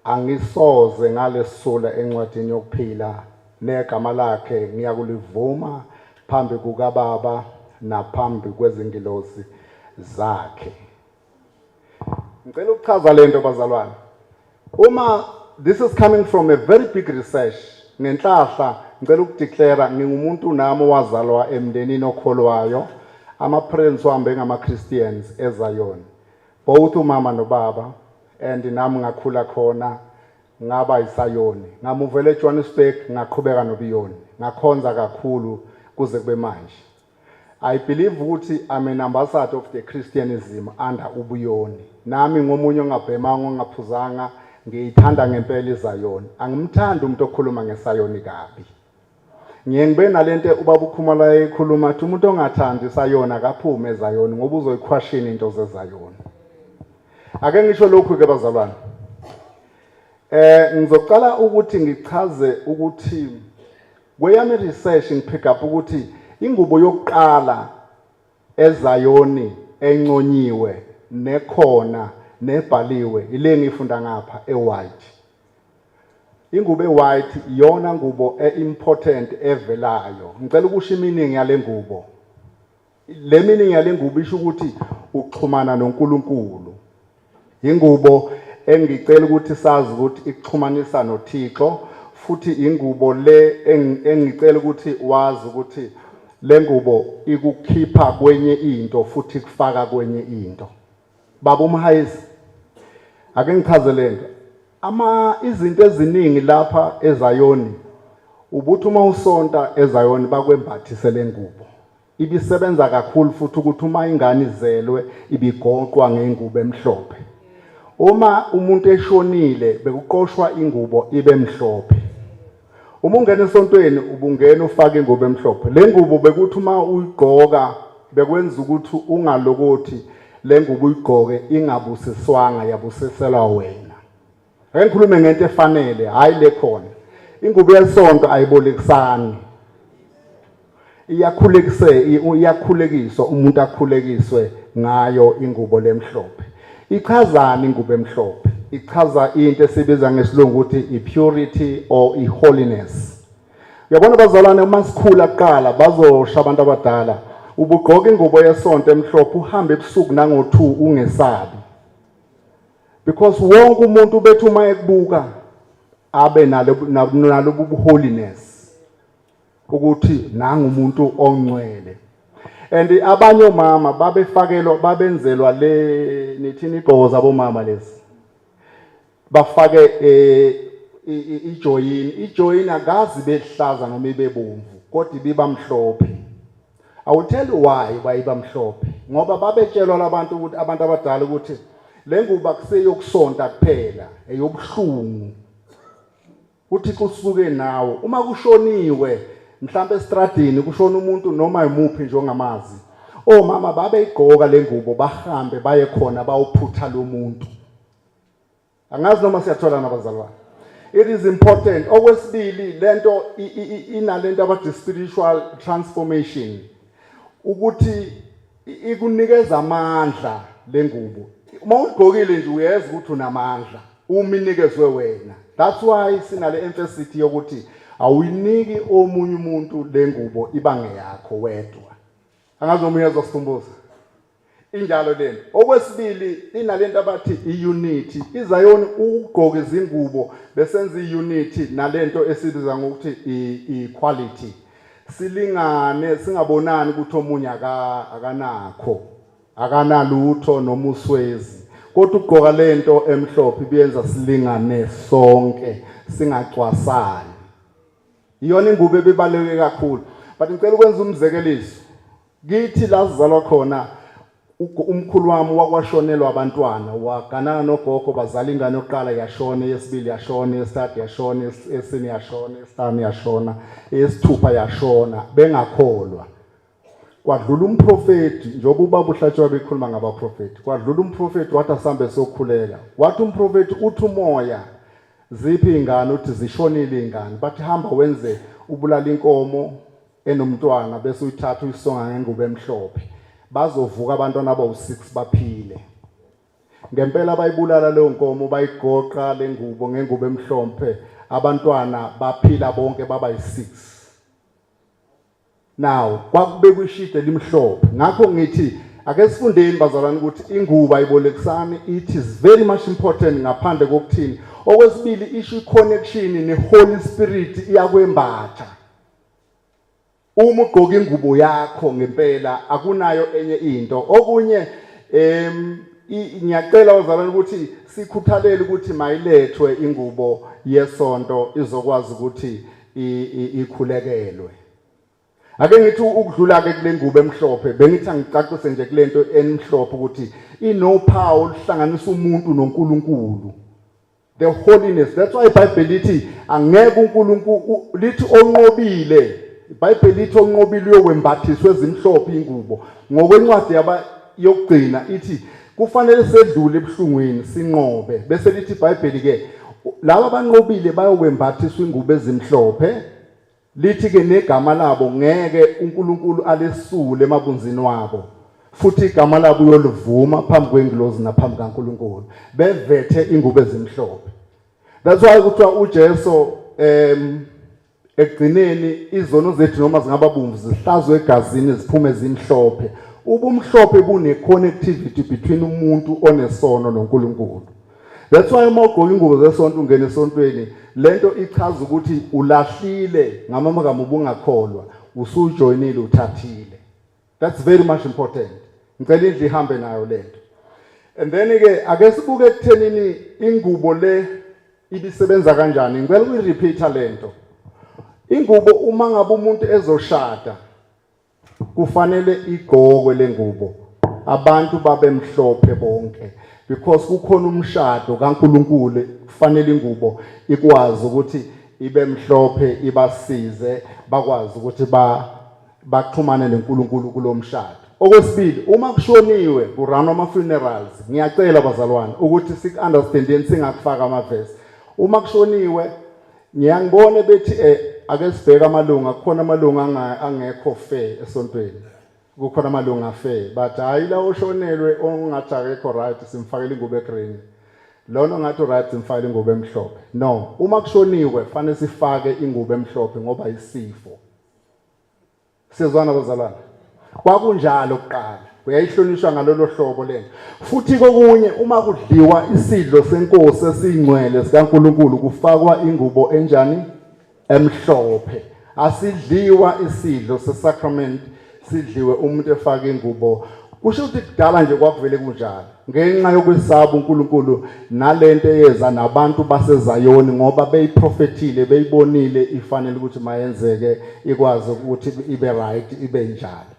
angisoze ngalesula encwadini yokuphila, negama lakhe ngiyakulivuma phambi kukaBaba naphambi kwezingilosi zakhe. Ngicela ukuchaza lento bazalwane. This is coming from a very big research. Ngenhlahla ngicela ukudeclare ngingumuntu nami owazalwa emndenini okholwayo. Ama-parents wami ngama-Christians eZayoni. Both umama nobaba, and nami ngakhula khona ngaba iSayoni. Ngamuvela eJohannesburg ngaqhubeka nobiyoni. Ngakhonza kakhulu kuze kube manje. I believe ukuthi I'm an ambassador of the Christianism under ubuyoni. Nami ngomunye ongabhemanga ongaphuzanga ngiyithanda ngempela iZayoni. Angimthanda umuntu okhuluma ngeSayoni kabi. Ngiyengibe nalento ubaba ukhumala ekhuluma ukuthi umuntu ongathandi iSayoni akaphume eZayoni ngoba uzoyiquestion into zeZayoni. Ake ngisho lokhu ke bazalwane. Ngizocala ukuthi ngichaze ukuthi kweyami research ngipick up ukuthi ingubo yokuqala eZayoni enconyiwe nekhona nebhaliwe ile ngifunda ngapha ewhite. Ingubo ewhite iyona ngubo important evelayo. Ngicela ukusho iminingi yale ngubo. Le miningi yale ngubo isho ukuthi uxhumana noNkulunkulu. Ingubo engicela ukuthi sazi ukuthi ixhumanisa noThixo, futhi ingubo le engicela ukuthi wazi ukuthi le ngubo ikukhipha kwenye into futhi ikufaka kwenye into. Baba uMhayisi, ake ngichazele lento. Izinto eziningi lapha eZayoni ubuthi uma usonta eZayoni bakwembathise le ngubo. Ibisebenza kakhulu futhi ukuthi uma ingane izelwe ibigoqwa ngengubo emhlophe. Uma umuntu eshonile bekuqoshwa ingubo ibe mhlophe. Uma ungena esontweni ubungena ufake ingubo emhlophe. Le ngubo bekuthi uma uyigqoka bekwenza ukuthi ungalokothi le ngubo uyigqoke ingabusiswanga yabusiselwa wena. Ake ngikhulume ngento efanele hayi le khona. Ingubo yesonto ayibolekisani. Iyakhulekiswa umuntu akhulekiswe ngayo ingubo lemhlophe. Ichazani ingubo emhlophe? Ichaza into esibiza ngesilungu ukuthi i-purity or i-holiness. Uyabona bazalwane uma sikhula kuqala bazosha abantu abadala ubugqoka ingubo yesonto emhlophe uhambe ebusuku nango2 ungesabi. Because wonke umuntu bethu uma ekubuka abe nalo holiness ukuthi nanga umuntu ongcwele. And abanye omama babenzelwa le nithini igqoko zabo mama lezi. Bafake ijoyini akazi behlaza noma ibebomvu kodwa ibiba mhlophe. I will tell you why bayiba mhlophe. Ngoba babetshelwa labantu ukuthi abantu abadala ukuthi le ngubo akuseyokusonta kuphela eyobuhlungu. Uthi kusuke nawo uma kushoniwe mhlambe estradini kushona umuntu noma imuphi nje ongamazi, omama babeyigqoka lengubo bahambe baye khona bawuphutha lo muntu. Angazi noma siyathola nabazalwane. It is important. Okwesibili lento inalento abathi spiritual transformation. Ukuthi ikunikeza amandla lengubo. Uma ugqokile nje uyeza ukuthi unamandla uma inikezwe wena. That's why sinale emphasis yokuthi awuyiniki omunye umuntu lengubo ibange yakho wedwa. Angazi noma uyazosikhumbuza. Injalo lento. Okwesibili inalento abathi iunity. Izayoni ugqoka izingubo besenza iunity nalento esibiza ngokuthi equality. Silingane singabonani ukuthi omunye akanakho. Akanalutho noma uswezi. Kodwa ugqoka lento emhlophe ibiyenza silingane sonke singacwasani. Iyona ingubo ebibaleke kakhulu. But ngicela ukwenza umzekeliso. Kithi la sizalwa khona umkhulu wami wakwashonelwa abantwana waganana nogogo bazala ingane yokuqala yashona, yesibili yashona, yesithathu yashona, yesine yashona, yesihlanu yashona, yesithupha yashona bengakholwa. Kwadlula umprofeti njengoba ubaba uHlatshwa bekhuluma ngabaprofeti. Kwadlula umprofeti wathi asambe sokhuleka. Wathi umprofeti uthi umoya ziphi ingane uthi zishonile ingane bathi hamba wenze ubulala inkomo enomntwana bese uyithatha uyisonga ngengubo emhlophe. Bazovuka abantwana abawu6 baphile. Ngempela bayibulala leyo nkomo bayigoqa lengubo ngengubo emhlophe abantwana baphila bonke baba yi6. Now kwakubekwe ishide limhlophe. Ngakho ngithi ake sifundeni bazalwane ukuthi ingubo ayibolekisani. It is very much important ngaphandle kokuthini. Okwesibili issue connection neHoly Spirit iyakwembatha. Uma ugqoka ingubo yakho ngempela akunayo enye into. Okunye ngiyacela bazalwane ukuthi sikhuthalele ukuthi mayilethwe ingubo yesonto izokwazi ukuthi ikhulekelwe. Ake ngithi ukudlula ke kule ngubo emhlophe bengithi ngicacise nje kulento emhlophe ukuthi inophawu luhlanganisa umuntu noNkulunkulu. The holiness. That's why iBhayibheli lithi angeke uNkulunkulu lithi onqobile. iBhayibheli lithi onqobile uyokwembathiswa ezimhlophe ingubo. Ngokwencwadi yokugcina ithi kufanele sedlule ebuhlungweni sinqobe. Bese lithi iBhayibheli ke laba abanqobile bayokwembathiswa ingubo ezimhlophe. Lithi ke negama labo ngeke uNkulunkulu alesule emabunzini wabo. Futhi igama labo uyolivuma phambi kwengilozi naphambi kaNkulunkulu. Bevethe ingubo ezimhlophe. That's why kuthiwa uJesu ekugcineni izono zethu noma zingababomvu zihlazwe egazini ziphume ezimhlophe. Ubumhlophe bune connectivity between umuntu onesono noNkulunkulu. That's why uma ugqoka ingubo zesonto ungena esontweni lento ichaza ukuthi ulahlile ngamagama ubungakholwa usujoinile uthathile. That's very much important. Ngicela indle ihambe nayo lento. And then ke ake sibuke ekuthenini ingubo le ibisebenza kanjani. Ngicela ukuyirepeata lento. Ingubo uma ngabe umuntu ezoshada kufanele igqokwe lengubo abantu babemhlophe bonke because kukhona umshado kaNkulunkulu kufanele ingubo ikwazi ukuthi ibe mhlophe ibasize bakwazi ukuthi baxhumane neNkulunkulu kulomshado. Okwesibili uma kushoniwe kurana ama funerals ngiyacela bazalwane ukuthi sikunderstandeni singakufaka amavesi. Uma kushoniwe ngiyangibone bethi ake sibheke amalunga kukhona amalunga angekho fair esontweni. Kukhona amalunga fair but hayi la oshonelwe ongathi akekho right simfakele ingubo egreen. Lona ngathi right simfakele ingubo emhlophe. No, uma kushoniwe fanele sifake ingubo emhlophe ngoba isifo. Sizwana bazalwane. Kwakunjalo kuqala. Uyayihlonishwa ngalolo hlobo lento. Futhi kokunye uma kudliwa isidlo senkosi esingcwele sikaNkulunkulu kufakwa ingubo enjani emhlophe. Asidliwa isidlo sesacrament sidliwe umuntu efake ingubo. Kusho ukuthi kudala nje kwakuvele kunjalo. Ngenxa yokwesaba uNkulunkulu nalento eyeza nabantu baseZayoni ngoba beyiprofetile beyibonile ifanele ukuthi mayenzeke ikwazi ukuthi ibe right ibe njalo.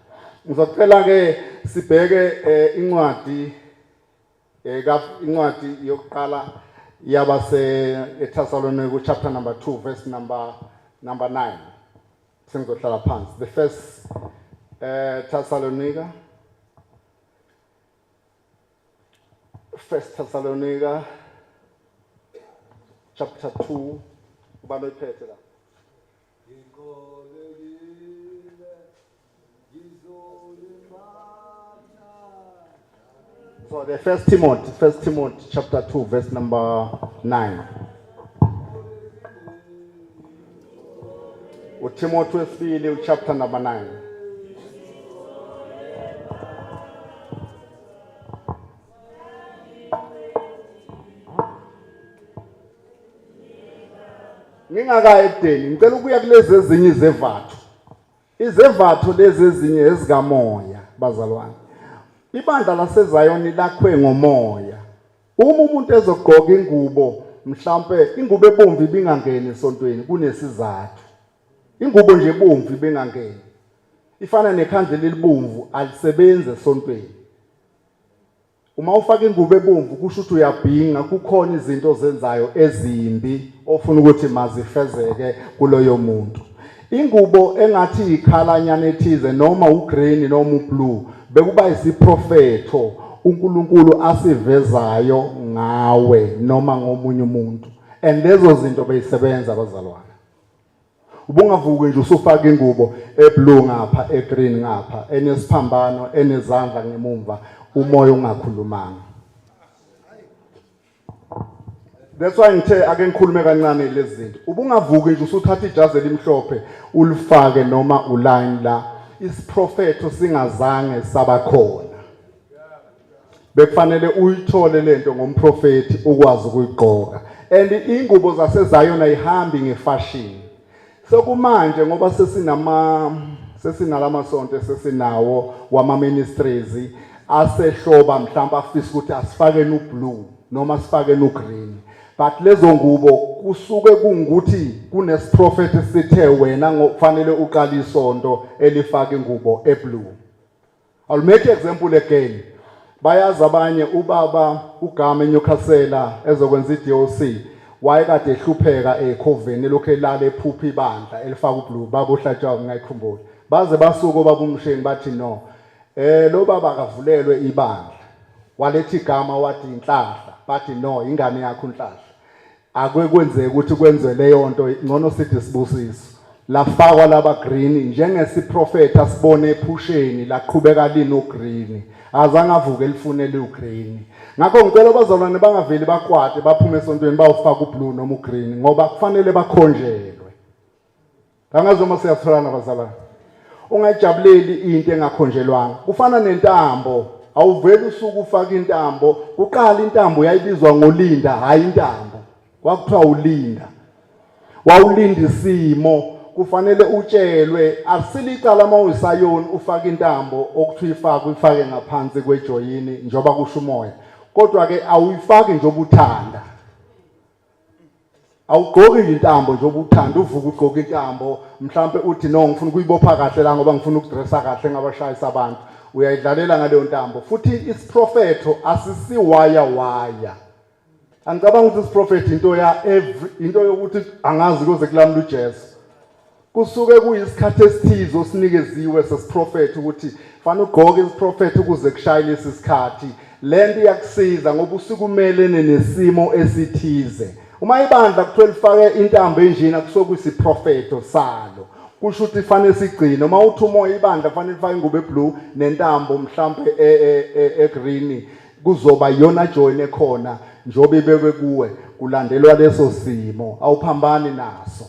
Ngizocela ke sibheke incwadi yokuqala yabase eThessalonike chapter number 2 verse number 9. sengizohlala phansi. The first Thessalonica. First Thessalonica chapter 2. Ubalo iphethe la. So the First Timothy chapter 2 verse number 9. Timothy wesibili chapter number 9. Ngingaka edeni ngicela ukuya kulezi ezinye izevathu. Izevathu lezi ezinye ezikamoya bazalwane. Ibandla laseZayoni lakhwe ngomoya. Uma umuntu ezogqoka ingubo mhlambe ingubo ebomvu ibingangeni esontweni kunesizathu. Ingubo nje ebomvu ibingangeni. Ifana nekhandlela elibomvu alisebenze esontweni. Uma ufaka ingubo ebomvu kusho ukuthi uyabhinga kukhona izinto ozenzayo ezimbi ofuna ukuthi mazifezeke kuloyo muntu. Ingubo engathi ikhalanyana ethize noma ugreen noma ublue bekuba isiprofeto uNkulunkulu asivezayo ngawe noma ngomunye umuntu. And lezo zinto beyisebenza abazalwane. Ubungavuki nje usufaka ingubo eblue ngapha egreen ngapha enesiphambano enezandla ngemumva umoya ungakhulumanga. That's why ngithe ake ngikhulume kancane lezi zinto. Ubungavuki nje usuthatha ijazi elimhlophe ulifake noma uline la isiprofeto singazange sabakhona. Bekufanele uyithole lento ngomprofeti ukwazi ukuyigqoka. And ingubo zaseZayona ihambi ngefashion. Sokumanje ngoba sesinalamasonto sesinawo wama ministries asehloba mhlawumbe afisa ukuthi asifake ublue noma sifake ugreen. But lezo ngubo kusuke kungukuthi kunesiprofeti sithe wena ngokufanele uqala isonto elifaka ingubo eblue. I'll make an example again. Bayazi abanye ubaba uGama eNyukhasela ezokwenza iDOC wayekade ehlupheka eCoven lokho elala ephupha ibandla elifaka ublue baba ohlatshwa ngayikhumbula. Baze basuka babumsheni bathi no. Lo baba akavulelwe ibandla. Walethi igama wathi inhlahla bathi no ingane yakho inhlahla. Akwekwenzeka ukuthi kwenziwe leyo nto ngcono sithi sibusiso. Lafakwa laba green njengesiprofeta sibone ephusheni laqhubeka lino green. Azange avuke elifunele ugreen. Ngakho ngicela abazalwane bangaveli bakwade baphume esontweni bawufaka ublue noma ugreen ngoba kufanele bakhonjelwe. Angazoma siyatholana abazalwane. Ungajabuleli into engakhonjelwanga. Kufana nentambo. Awuveli usuku ufaka intambo, uqala intambo yayibizwa ngolinda hayi intambo. Kwakuthiwa ulinda. Wawulinda isimo, kufanele utshelwe asilicala mawusayoni ufaka intambo okuthiwa ifake ngaphansi kwejoyini njoba kusho umoya. Kodwa ke awuyifaki njoba uthanda. Awugqoki intambo njoba uthanda uvuka ugqoka intambo mhlambe uthi no ngifuna ukuyibopha kahle la ngoba ngifuna ukudressa kahle ngabashayisa abantu. Uyayidlalela ngaleyo ntambo futhi isiprofeto asisiwaya waya. Angicabanga ukuthi isiprofeto into yokuthi angazi kuze kulamla uJesu. Kusuke kuyisikhathi esithizo osinikeziwe sesiprofeto ukuthi fanele ugqoke isiprofeto ukuze kushayile isikhathi. Lento iyakusiza ngoba usikumelene nesimo esithize. Uma ibandla kuthiwa lifake intambo enjena kusuke kuyisiprofeto salo. Kusho ukuthi fanele sigcine uma uthi umoya ibandla fanele lifake ingubo eblue nentambo mhlambe egreen kuzoba yona join ekhona njobe ibekwe kuwe kulandelwa leso simo awuphambani naso.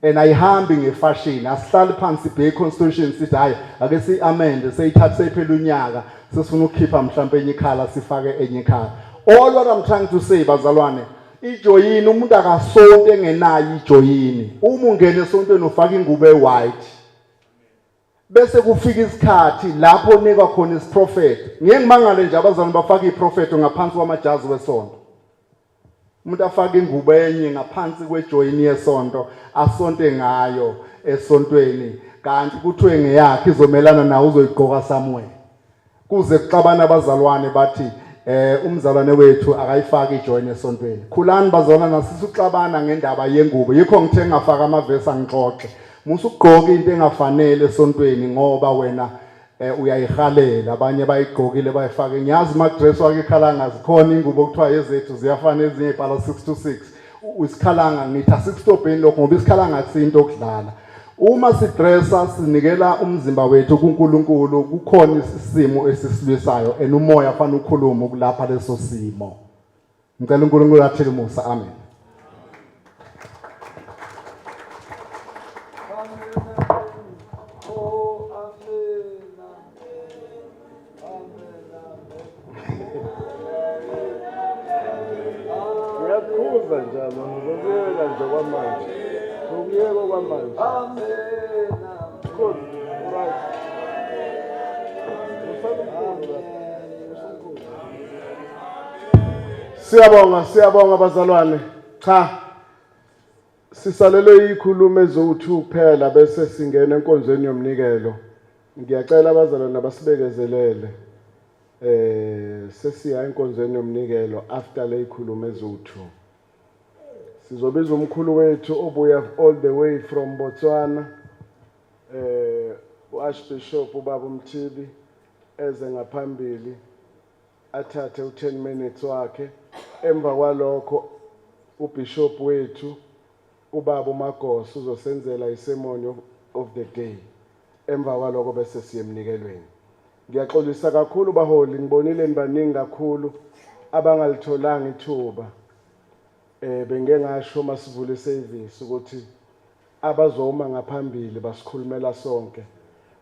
And ayihambi ngefashion asihlali phansi ibheke constitution sithi hayi ake siamende seyithatha seyiphela unyaka sesifuna ukukhipha mhlambe enye ikhala sifake enye ikhala. All what I'm trying to say bazalwane ijoyini umuntu akasonto engenayo ijoyini. Uma ungena esontweni ufaka ingubo ewhite bese kufika isikhathi lapho onika khona isiprofeto. Ngeke ngimangale nje abazalwane bafaka iprofeto ngaphansi kwamajazi wesonto. Umuntu afaka ingubo enye ngaphansi kwejoyini yesonto asonte ngayo esontweni kanti kuthiwe ngeyakhe izomelana nawe uzoyigqoka somewhere. Kuze kuxabana abazalwane bathi umzalwane wethu akayifaki ijoin esontweni. Khulani bazalwana sisuxabana ngendaba yengubo. Yikho ngithe ngafaka amavesi angixoxe. musugqoka into engafanele esontweni ngoba wena uyayihalela abanye bayigqokile bayifake ngiyazi magdress wake ikhalanga zikhona ingubo okuthiwa ezethu ziyafana ezinye ibhala 6 to 6 isikhalanga ngithi asikustopeni lokho ngoba isikhalanga akusinto okudlala uma sidressa sinikela umzimba wethu kuNkulunkulu kukhona isimo esisilwisayo umoya afana ukhuluma ukulapha leso simo ngicela uNkulunkulu athele umusa amen. Ngiyakhuza njalo ngizokuyeka nje kwamanje. Ngiyeko kwamanje. Amen. Good. Right. Siyabonga bazalwane. Cha. Sisalele ikhulumo ezo2 kuphela bese singena enkonzweni yomnikelo. Ngiyacela abazalwane abasibekezelele. Sesiya enkonzweni yomnikelo after le ikhulumo ezo2. Sizobiza umkhulu wethu obuya all the way from Botswana uArchbishop ubaba uMthibi eze ngaphambili athathe u10 minutes wakhe emva kwalokho uBishop wethu ubaba uMagoso uzosenzela isermon of the day emva kwalokho bese siyemnikelweni. Ngiyaxolisa kakhulu baholi ngibonile nibaningi kakhulu abangalitholanga ithuba benge ngasho masivule iservice ukuthi abazoma ngaphambili basikhulumela sonke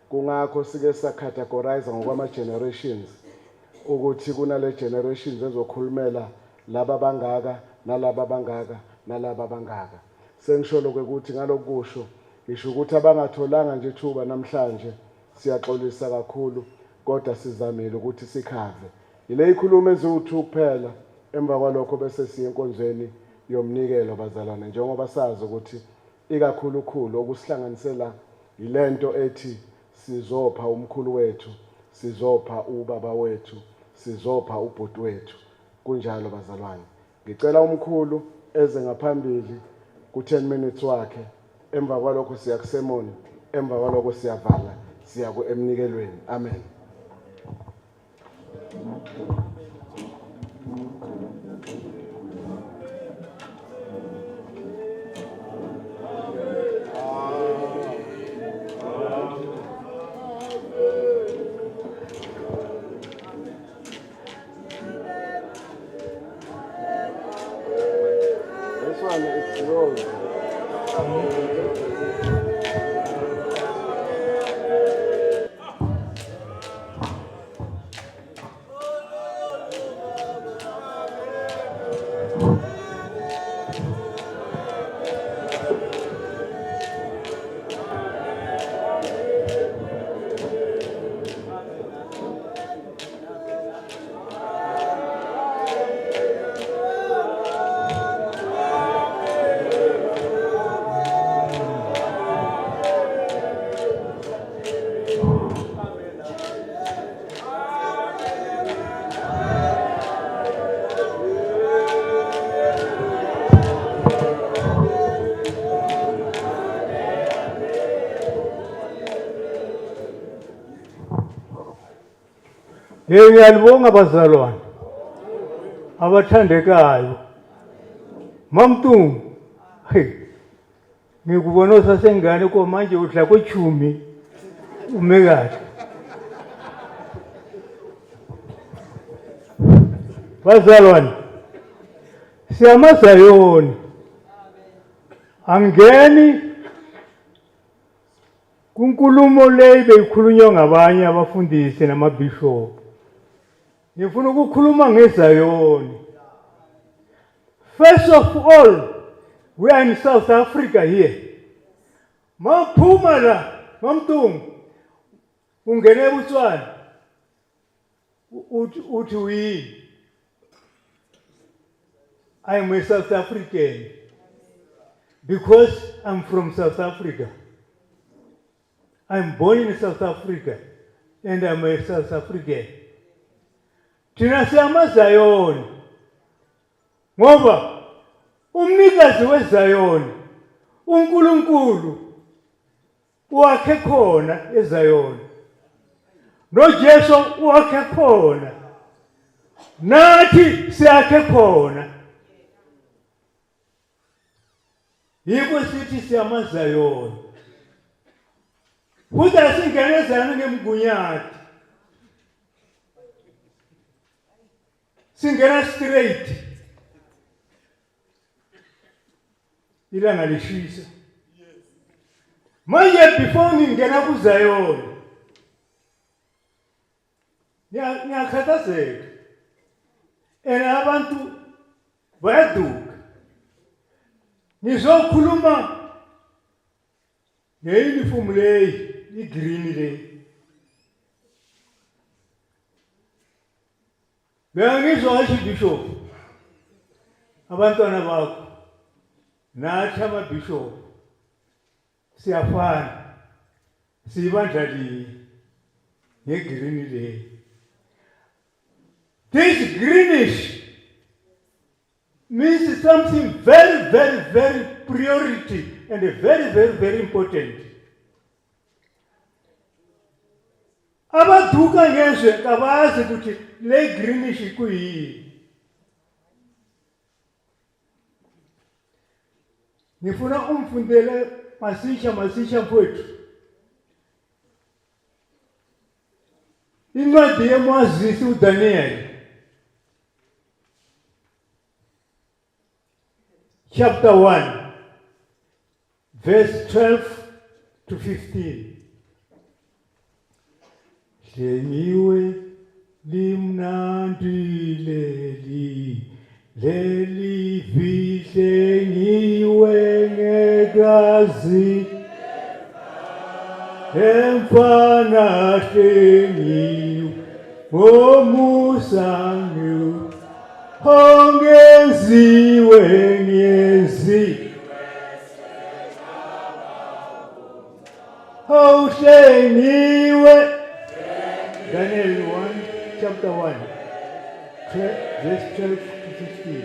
kungakho sike sacategorize ngokwama generations ukuthi kunale generations ezokhulumela laba bangaka nalaba bangaka nalaba bangaka. Sengisho lokho ukuthi ngalokusho ngisho ukuthi abangatholanga nje ithuba namhlanje siyaxolisa kakhulu kodwa sizamile ukuthi sikhave. Ile ikhulumo ezo2 kuphela emva kwalokho bese siye enkonzweni yomnikelo bazalwane njengoba sazi ukuthi ikakhulukhulu okusihlanganisela ilento ethi sizopha umkhulu wethu, sizopha ubaba wethu, sizopha ubhuti wethu. Kunjalo bazalwane. Ngicela umkhulu eze ngaphambili ku10 minutes wakhe emva kwalokho siya kusermon emva kwalokho siyavala siya kuemnikelweni. Amen. This one is yours. Ngiyalibonga bazalwane abathandekayo. Mamtungu, ngikubona usasengane ko manje udla kwechumi umekade. Bazalwane, siyamazayoni. Angeni kunkulumo le beyikhulunywa ngabanye abafundisi namabishop. Ngifuna ukukhuluma ngeZayoni. First of all, we are in South Africa here. Maphuma la, Mamtungu, ungene eBotswana. Uthi uyini? I am a South African because I'm from South Africa. I'm born in South Africa and I'm a South African. Thina siyamaZayoni ngoba umnikazi weZayoni uNkulunkulu wakhe khona eZayoni. NoJesu wakhe khona. Nathi siyakhe khona. Yiko sithi siyamaZayoni. Futhi asingene eZayoni ngemgunyathi. Singena straight. Ilanga lishisa. Manje before ngingena kuZayoni. Ngiyakhathazeka. Abantu bayaduka. Ngizokhuluma ngeuniform leyi, igreen leyi. Ngizwa iBishop. Abantwana bakho nathi amaBishop siyafana. Sibandla linye ngegreen leyi. This greenish means something very, very, very priority and very, very, very important. Abaduka ngezwe kabazi ukuthi le greenish kuyini. Ngifuna umfundele masisha mfowethu. Incwadi yemwazisi uDaniel. Chapter 1, verse 12 to 15. Hleniwe limnandi leli hleniwe ngegazi emfana hleniwe omusa ngiwe ongenziwe Hleniwe. Daniel 1, chapter 1, verse 12 to 15.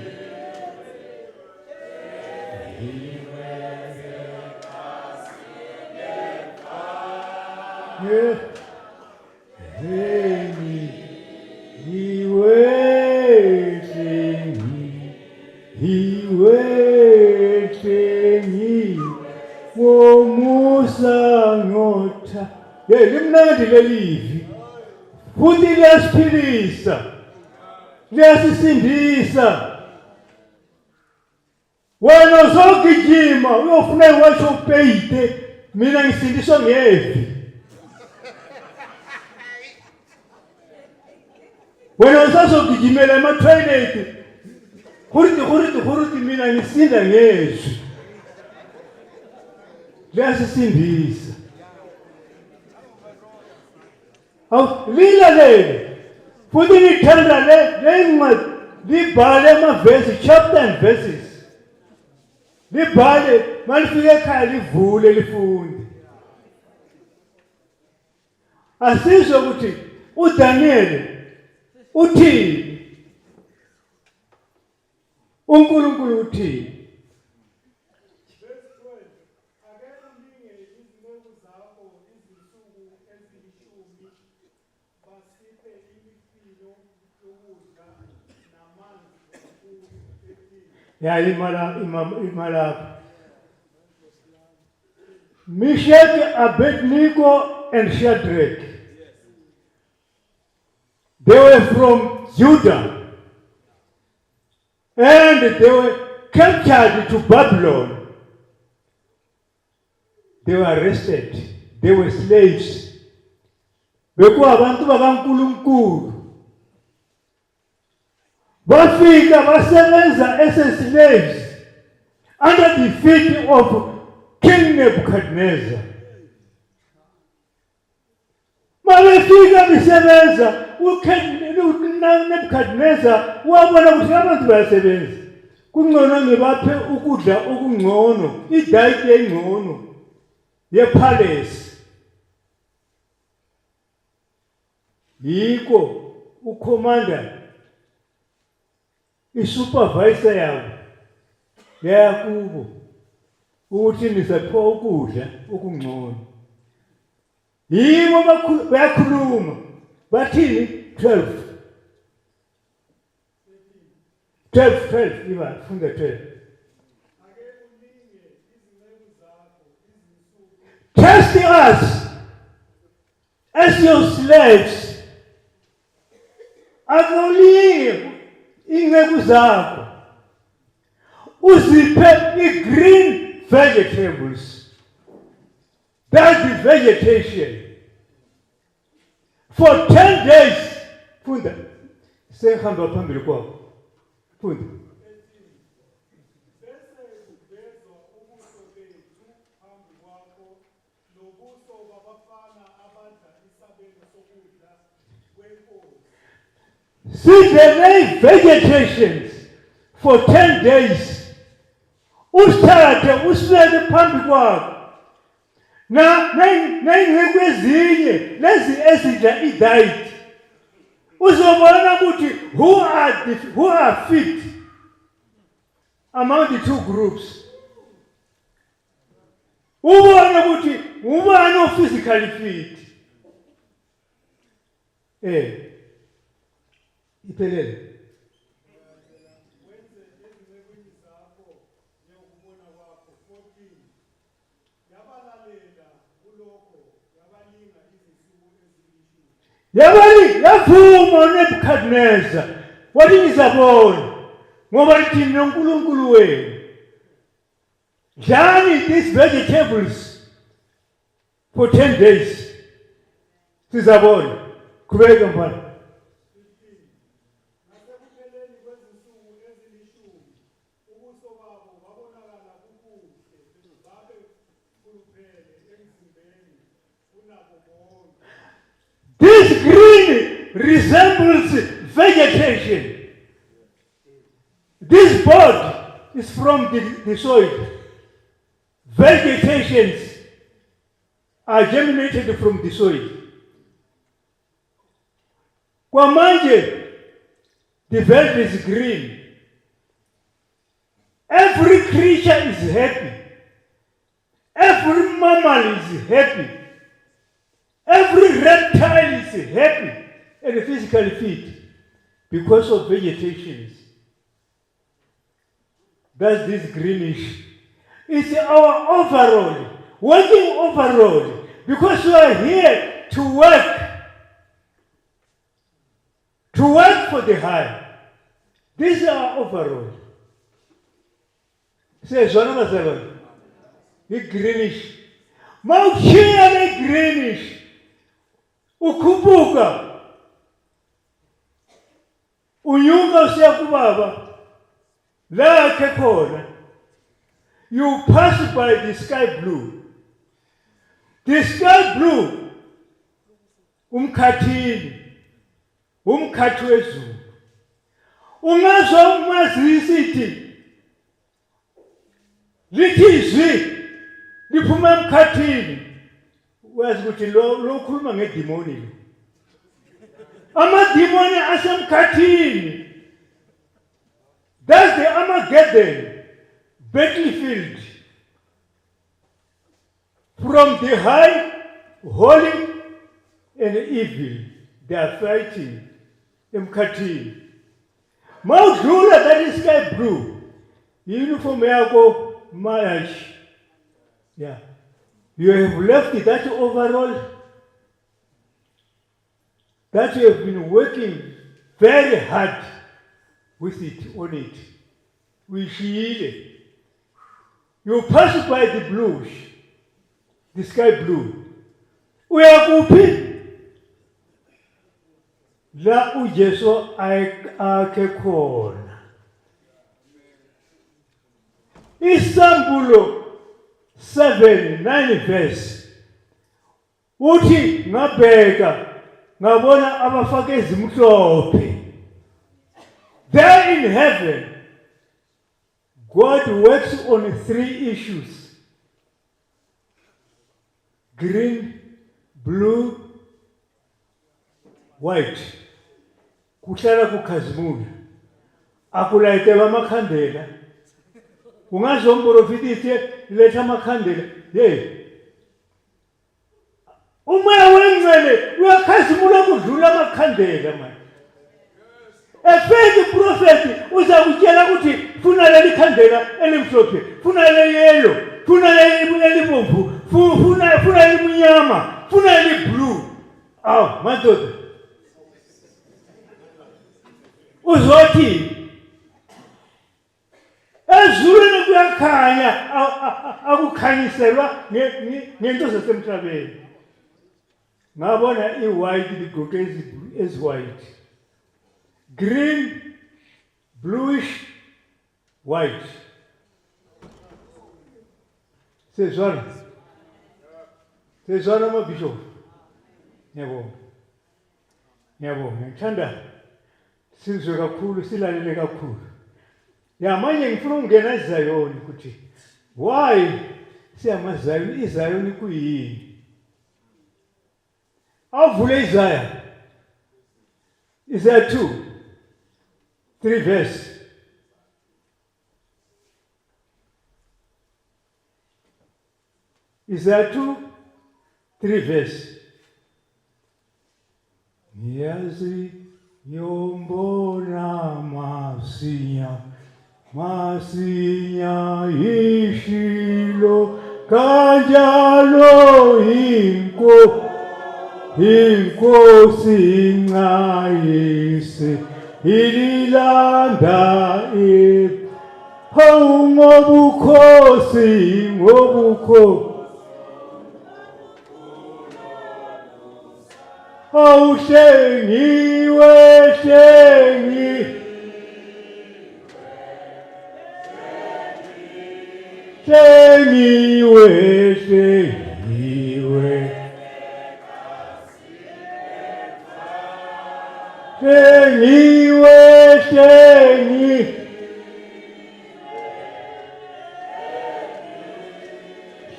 Limnandi lelivi. Futhi liyasiphilisa. Liyasisindisa. Wena uzogijima uyofuna iwasho upeyite, mina ngisindiswa ngevi. Wena usazogijimela ema-toilet, khuriti mina ngisinda ngezwi. Liyasisindisa. Lilalele futhi ngithanda le ncwadi libhale amavesi, chapter and verses. Libhale malifika ekhaya livule lifunde. Asizwe ukuthi uDaniel uthini, uNkulunkulu uthini. Ya imala Meshach, Abednego and Shadrach. They were from Judah and they were captured to Babylon. They were arrested. They were slaves. Bekuwa abantu bakaNkulunkulu. Bafika basebenza as slaves under the feet of King Nebuchadnezzar. Mabefika bisebenza uNebuchadnezzar wabona ukuthi abantu bayasebenza. Kungcono ngibaphe ukudla okungcono, idiet engcono yepalace. Yiko ucommander isupervisor yabo yakubo ukuthi nisapho ukudla okungcono. yibo bayakhuluma bathini 12 iba funda 12 testing us as your slaves akulinge inceku zakho uziphe green vegetables. That's the vegetation. For 10 days. Funda. Sehamba phambili kwakho. Funda. See the vegetations for 10 days. Usithathe usibeke phambi kwakho. Na ingceku ezinye lezi ezidla i-diet. Uzobona ukuthi who are fit among the two groups. Ubone ukuthi ubani o-physically fit. Iphelele. Yabali yavuma uNebukadnezar wathi ngizabona ngoba lithi noNkulunkulu wenu. Dlani these vegetables for 10 days. Sizabona. Qhubeka mfana. This green resembles vegetation. This board is from the soil. Vegetations are germinated from the soil. Kwamanje, the veld is green. Every creature is happy. Every mammal is happy. Every reptile is happy and physically fit because of vegetations. That's this greenish. It's our overall, working overall, because we are here to work for the high. This is our overall. Says one of us, the greenish. Mawushiya the greenish. Ukhuphuka unyuka usiya kubaba la akhe khona. You pass by the sky blue. The sky blue umkhathini umkhathi wezulu. Ungazwa umazisi ithi lithi izwi liphuma emkhathini. Wazi ukuthi lo ukhuluma ngedemoni lo. Amademoni asemkhathini. That's the Armageddon battlefield. From the high, holy, and evil, they are fighting emkhathini. Mawudlula that is sky blue. Uniform yakho mayash. Yeah. You have left that overall that you have been working very hard with it, on it. We feel it. You pass by the blues, the sky blue. We are kuphi? La uJesu akhe khona. Isambulo 7:9 verse. Uthi ngabheka ngabona abafake ezimhlophe. There in heaven, God works on 3 issues. Green, blue, white. Kuhlala kukhazimula. Akulayitelwa amakhandela. Ungazwa umprofiti ithi letha amakhandela. Hey. Umoya wengcwele uyakhazimula kudlula amakhandlela manje. A fake prophet uza kutshela ukuthi funa leli khandela elimhlophe, funa leli yellow, funa leli elibomvu, funa elimnyama, funa eli blue. Aw, madoda. Uzothi ezulwini kuyakhanya akukhanyiselwa ngento zasemhlabeni. Ngabona i-white ligoke ezi-white. Green, bluish, white. Sezwana. Sezwana mabishop. Ngiyabonga. Ngiyithanda sizwe kakhulu, silalele kakhulu. Manje ngifuna ukungena eZayoni ukuthi why siyamazayoni, iZayoni kuyini? Avule Isaiah 2:3 verse. Isaiah 2:3 verse. Niyazi yombona masinya ishilo kanjalo inkosi nxayise ililanda ngobukhosi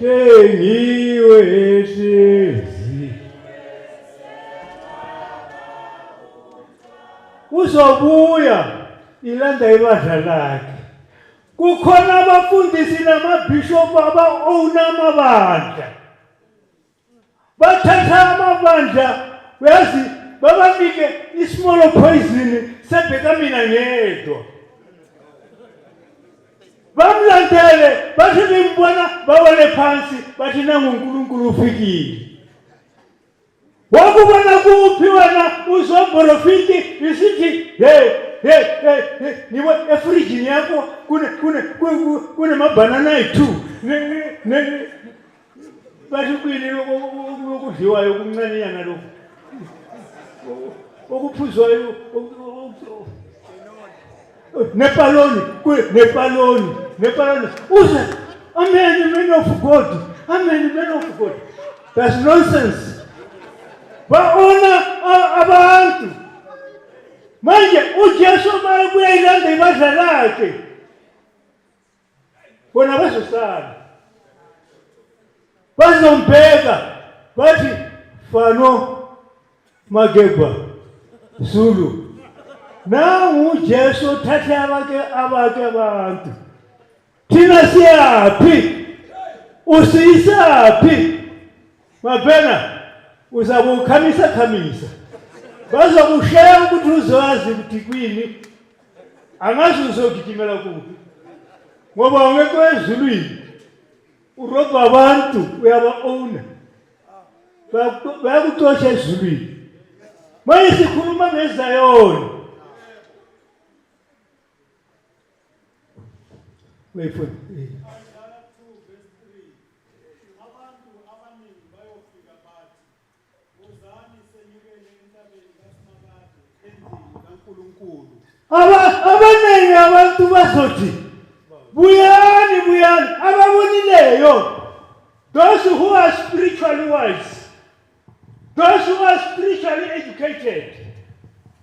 Shengiwe uzobuya ilanda ibandla lakhe. Kukhona abafundisi namabhishop aba-owna amabandla. Bathatha amabandla, uyazi, babanike ismall poison sebheka mina ngedwa. Bamlandele, bathi bembona bawele phansi, bathi nangu uNkulunkulu ufikile. Wakubona kuphi wena uzomborofiti isithi hey niwe efrijini yakho kune mabanana ayi-2 bathi kwini okudliwayo kuncanenyana lokhu okuphuzwayo nepaloni uze amen man of God. That's nonsense. Baona abantu manje uJesu mayebuya ilanda ibandla lakhe bona bazosala bazombheka bathi Fano Mageba Zulu nangu uJesu uthathe abake abantu thina siyaphi usiyisaphi mabhena uzakukhamisa bazokushaya ukuthi uzowazi ukuthi kwini angazi uzogijimela kuphi ngoba ungekho ezulwini urobha abantu uyaba-owna bayakuxosha ezulwini. Manje sikhuluma ngeZayoni. Abanengi abantu bazothi buyani ababonileyo, those who are spiritually wise, those who are spiritually educated,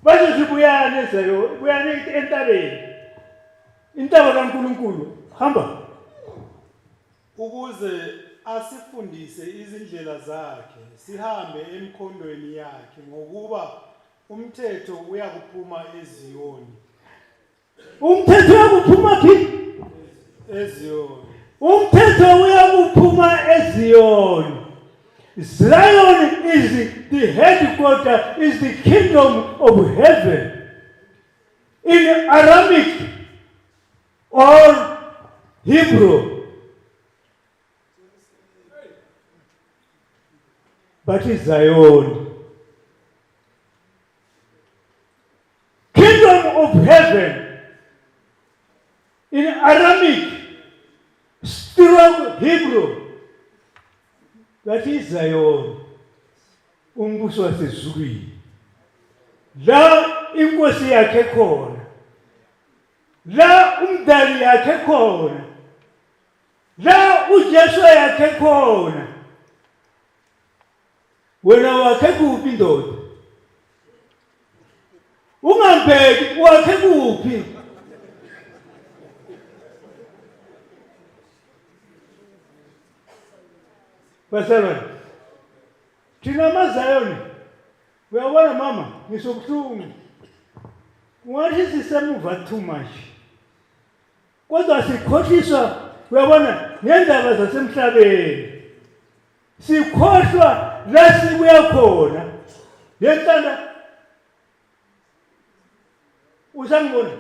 bazothi buyani ezayo, buyani entabeni, intaba kaNkulunkulu hamba ukuze asifundise izindlela zakhe, sihambe emkhondweni yakhe, ngokuba umthetho uyakuphuma eZiyoni. Umthetho uyakuphuma phi? eZiyoni. Umthetho uyakuphuma eZiyoni. Zion is the headquarter, is the kingdom of heaven. In Aramaic or Hebrew. But it's Zion. Kingdom of heaven. In Aramaic, strong Hebrew. That is Zion. Umbuso wasezulwini. La inkosi yakhe khona. La umdali yakhe khona. La uJesu yakhe khona. Wena wakhe kuphi ndoda? Ungambheki wakhe kuphi? Basalwane, thina amaZayoni, uyabona mama, ngisobuhlungu. Ungathi sisemuva too much. Kodwa sikhohliswa, uyabona, ngendaba zasemhlabeni. Sikhohlwa la sibuya khona. Lentanda usangibona?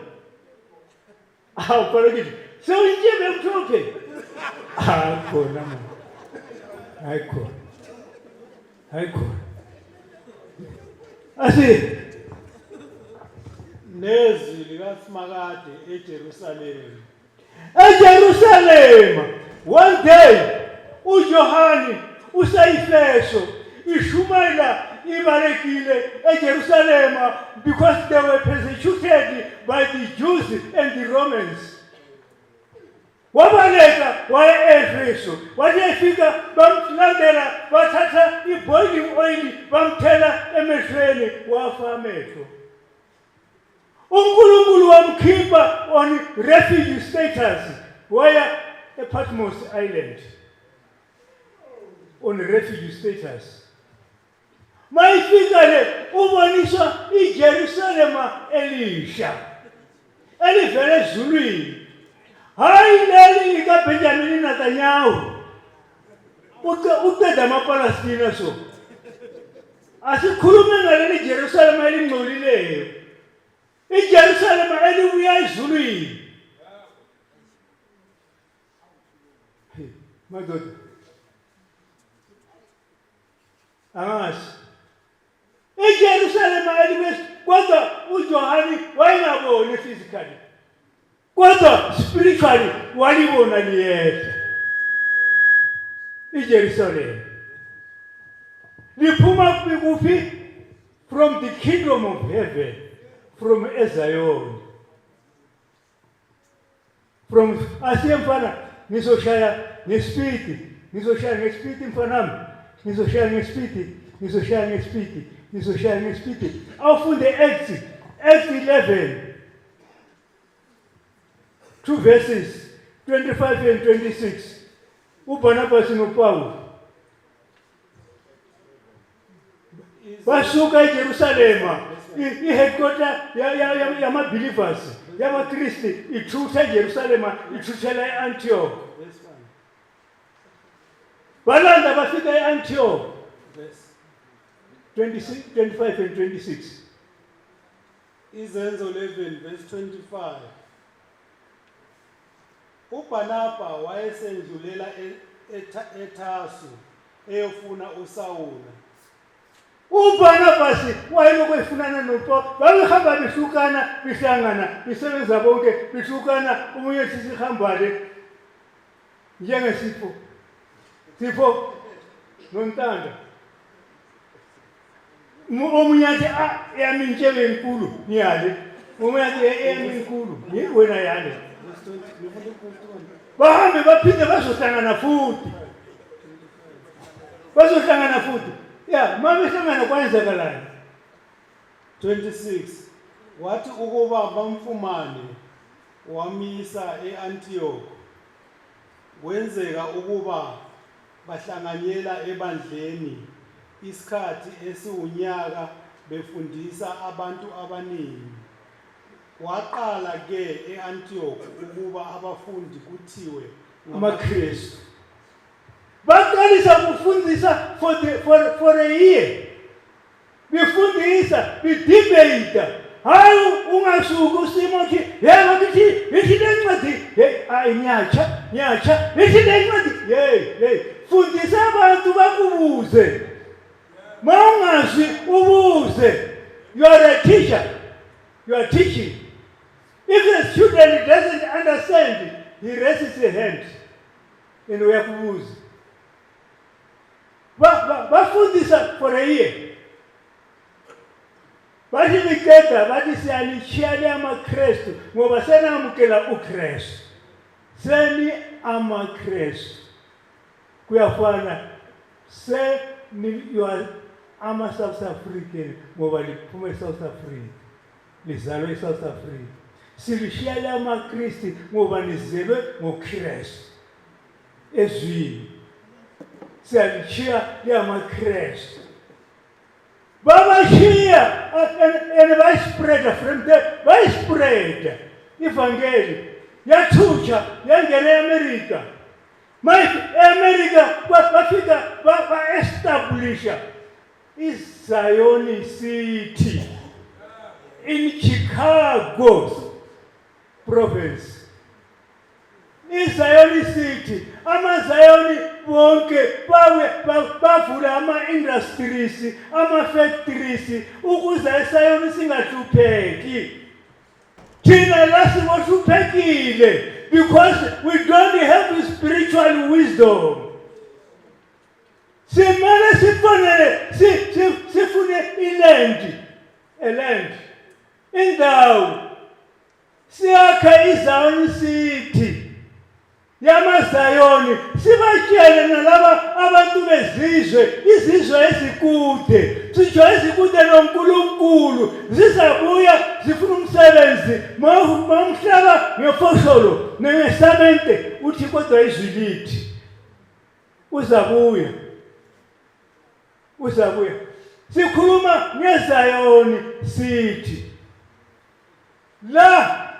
Awubalekile. Sewuyintshebe emhlophe. Khona mama. Hayi khona. Asi nezwi likaSimakade eJerusalema. eJerusalema, one day uJohane usayifeso ishumayela ibalekile eJerusalema because they were persecuted by the Jews and the Romans. Wabaleka waya eFeso, wathi efika bamlandela bathatha i-boiling oil bamthela emehlweni wafa amehlo. uNkulunkulu wamkhipha on refugee status waya ePatmos Island on refugee status. Mayifika le uboniswa iJerusalema elisha elivele ezulwini. Hayi leli likaBenjamin Netanyahu. Uqeda amaPalestina so. Asikhulume ngaleli Jerusalema elingcolileyo. iJerusalema elibuya ezulwini. Madoda. Angazi. iJerusalema elibuya kodwa uJohane wayengaboni physically. Kodwa spiritually walibona liyehla. iJerusalem liphuma kuphi? From the kingdom of heaven, from Zion. From asiyemfana nizoshaya ngespeed, nizoshaya ngespeed mfanami, nizoshaya ngespeed. Awufunde Acts 11. 2 verses 25 and 26. uBarnabas noPaul basuka eJerusalema, iheadquarter yama-believers yamaKristu ithutha eJerusalema ithuthela eAntioch. Balanda bafika eAntioch. 25 and 26. Izenzo 11 verse 25. uBarnaba wayesendlulela eTarsu eyofuna uSawula. uBarnabas wayelokuyifunana noPaul, babehamba behlukana behlangana besebenza bonke behlukana, umunye sisihambale njengesipho nontanda. Omunye athi yami intshebe enkulu ngiyale, omunye athi yami enkulu wena yale. Bahambe baphinde bazohlangana futhi. Ya, mama hlangana kwenzakalani? 26. Wathi ukuba bamfumane wamisa eAntioch. Kwenzeka ukuba bahlanganyela ebandleni isikhathi esiwunyaka befundisa abantu abaningi. Waqala ke eAntioch ukuba abafundi kuthiwe amaKristu. Bathi baqalisa ukufundisa for a year. Befundisa, bedebate. Hayi ungasuki usimo uthi yebo ngithi lencwadi nyacha ngithi lencwadi fundisa abantu bakubuze mawungazi ubuze. You are a teacher, you are teaching. If the student doesn't understand, he raises his hand and uyakubuza. Bafundisa for a year. Bathi bikeda bathi siyanishiya amaKristu ngoba senamukela uKristu. Seni amaKristu. Kuyafana you are South African ngoba liphume South Africa. Lizalwe eSouth Africa. Silishiya amaKristu ngoba nizelwe ngoKristu. Ezwini. Siyalishiya amaKristu. Baba here and vice spread from there, vice spread evangeli yathutsha yangena America. America bafika establisha iZion City in Chicago province. iZion City amaZion bonke bavula ama-industries ama-factories ukuze iZion singahlupheki. Thina la sihluphekile because we don't have spiritual wisdom. Simele sifune iland indawo siyakha iZion City yamaZayoni sibatshele nalaba abantu bezizwe izizwe ezikude sisho ezikude noNkulunkulu zizabuya zifuna umsebenzi mawumhlaba ngefosholo nesamente uthi kodwa izwi lithi uzabuya sikhuluma ngeZion City la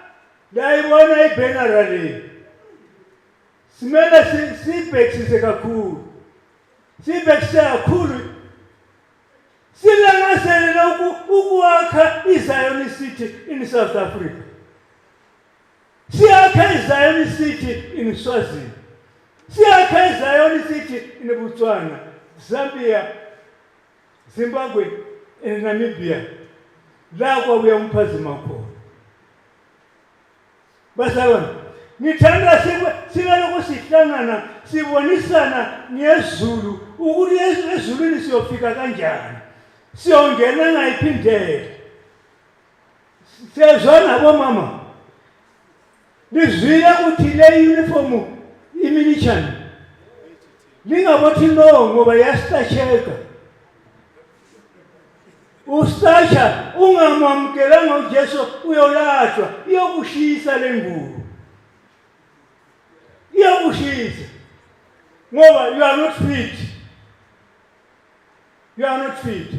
ibona ibanner le simele sibhekisise kakhulu silangazelele ukwakha iZion City in South Africa. Siyakha iZion City in Swaziland. Siyakha iZion City in Botswana, Zambia, Zimbabwe, and Namibia. La kwabuya umphazima khona. Bazalwane, ngithanda sibeloko sihlangana sibonisana ngezulu ukuthi ezulwini siyofika kanjani. Siyongena ngayiphi indlela. Siyezwana bomama. Lizwile ukuthi le uniform imilitary. Lingabothi no ngoba yastasheka. Ustasha ungamamkelanga uJesu uyolahlwa iyokushisa lengubo. Iyokushisa. Ngoba you are not fit. You are not fit.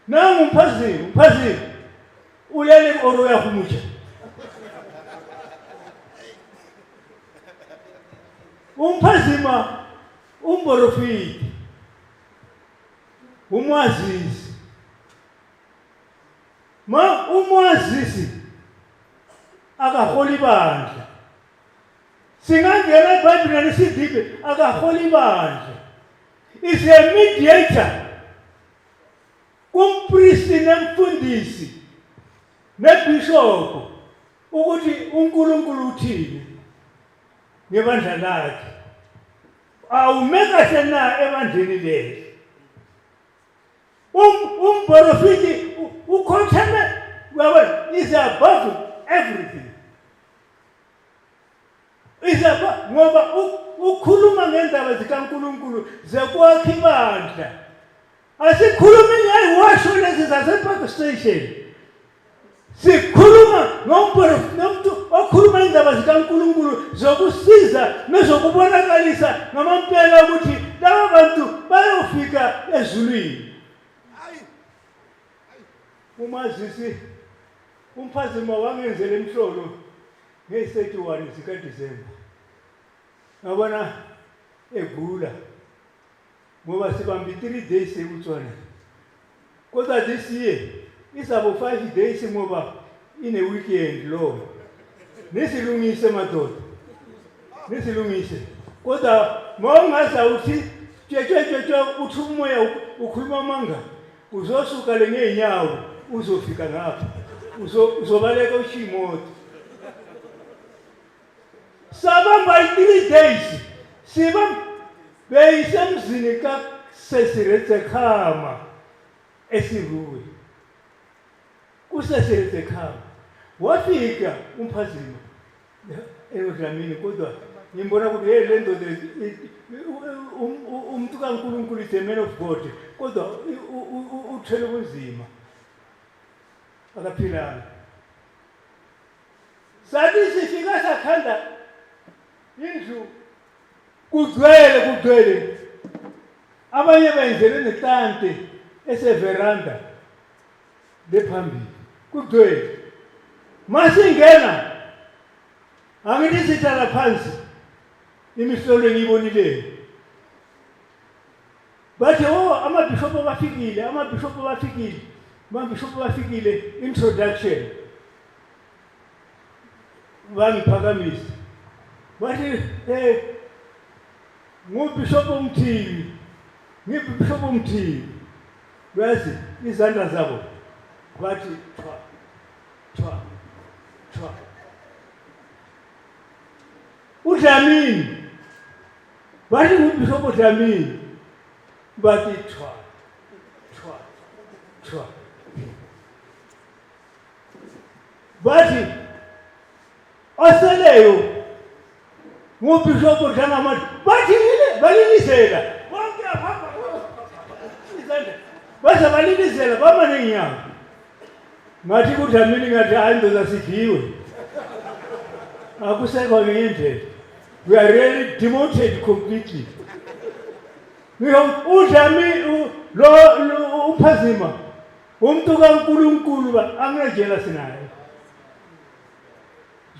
Nangu mphazimi. Ulele oro yakhumutsha. Umphazima umborofiti. Umwazisi. Umwazisi akaholi bandla. Singangena eBhayibhelini sidibe akaholi bandla. Is a mediator. Kumpristi nemfundisi nebishop ukuthi uNkulunkulu uthini ngebandla lakhe. Awumeka sena ebandleni leli. Umborofiti ukhotheme is above everything. Is above ngoba ukhuluma ngendaba zikaNkulunkulu zekwakha ibandla. Asikhulumi ngayiwasho lezi zasePark Station. Sikhuluma nomuntu okhuluma indaba zikaNkulunkulu zokusiza nezokubonakalisa ngamampela ukuthi laba bantu bayofika ezulwini. Umazisi umphazima wangenzele imhlolo nge-31 zikaDisemba. Ngabona egula ngoba sibambe 3 days ebutswana kodwa this year isabo 5 days ngoba ine weekend lo nisilungise madoda nisilungise kodwa mawungaza uthi tshetshe uthi umoya ukhuluma manga uzosuka le ngeenyawo uzofika ngapha uzobaleka ushimoto sabamba 3 days siba beyisemzini ka sesiretse khama esiruwe kusesiretse khama wafika umphazima eodlamini kodwa ngimbona ukuthi le ndoda umuntu kaNkulunkulu is a man of God kodwa uthele kunzima akaphilanga sathi sifika sakhanda indlu kugcwele abanye benzele netante eseveranda lephambili kugcwele masingena angithi sithala phansi imihlolo engiyibonileyo bathi amabhishopu bafikile introduction bangiphakamisa bathi ngubhishopu umthibi bazi izandla zabo bathi thwa uDlamini bathi ngubhishopu uDlamini bathi thwa bathi oseleyo ngubhishopu Dlangamati bathi balilizela bonke apha izandla baza balilizela bama nenyawo ngathi kuDlamini ngathi hayi ndoda sidliwe akusekho ngendlela we are really demoted completely uDlamini lo uphazima umuntu kaNkulunkulu ba angejela sinaye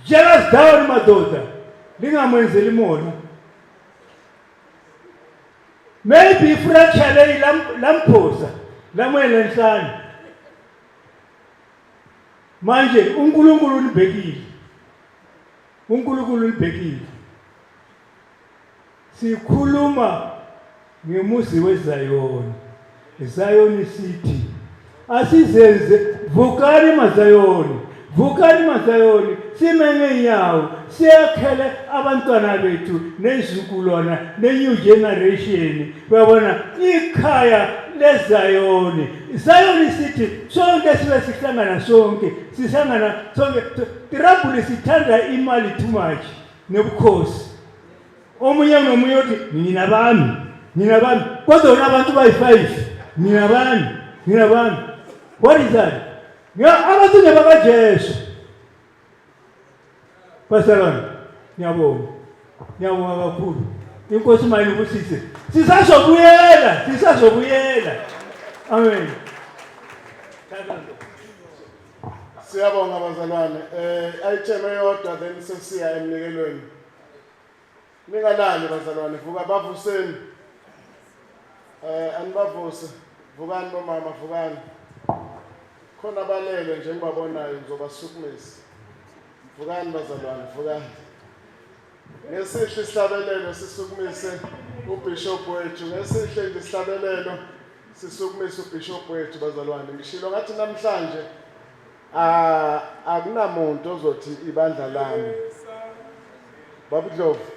jealous down madoda lingamwenzeli mona maybe fracture lamphosa lamwela enhlani manje uNkulunkulu ulibhekile sikhuluma ngemuzi weZayoni Zion City asizenze vukani mazayoni sime ngeenyawo siyakhele abantwana bethu nezizukulwana ne-new generation uyabona ikhaya leZayoni Zion City sonke sibe sihlangana sonke tirabhuli sithanda imali too much nebukhosi omunye nomunye uthi nina bami kodwa unabantu bayi-5 nina bami what is that abantu nebakajesu pastorani ngiyabonga kakhulu inkosi mayilubusise sisazobuyela amen Siyabonga bazalwane item eyodwa then sesiya emnikelweni ningalali bazalwane vuka bavuseni anibavuse vukani bomama vukani khona abalele nje engibabonayo ngizobasukumisa vukani bazalwane vukani ngesihle isihlabelelo sisukumise ubishop wethu ngesihle isihlabelelo sisukumise ubishop wethu bazalwane ngishilo ngathi namhlanje akunamuntu ozothi ibandla lami babudlovu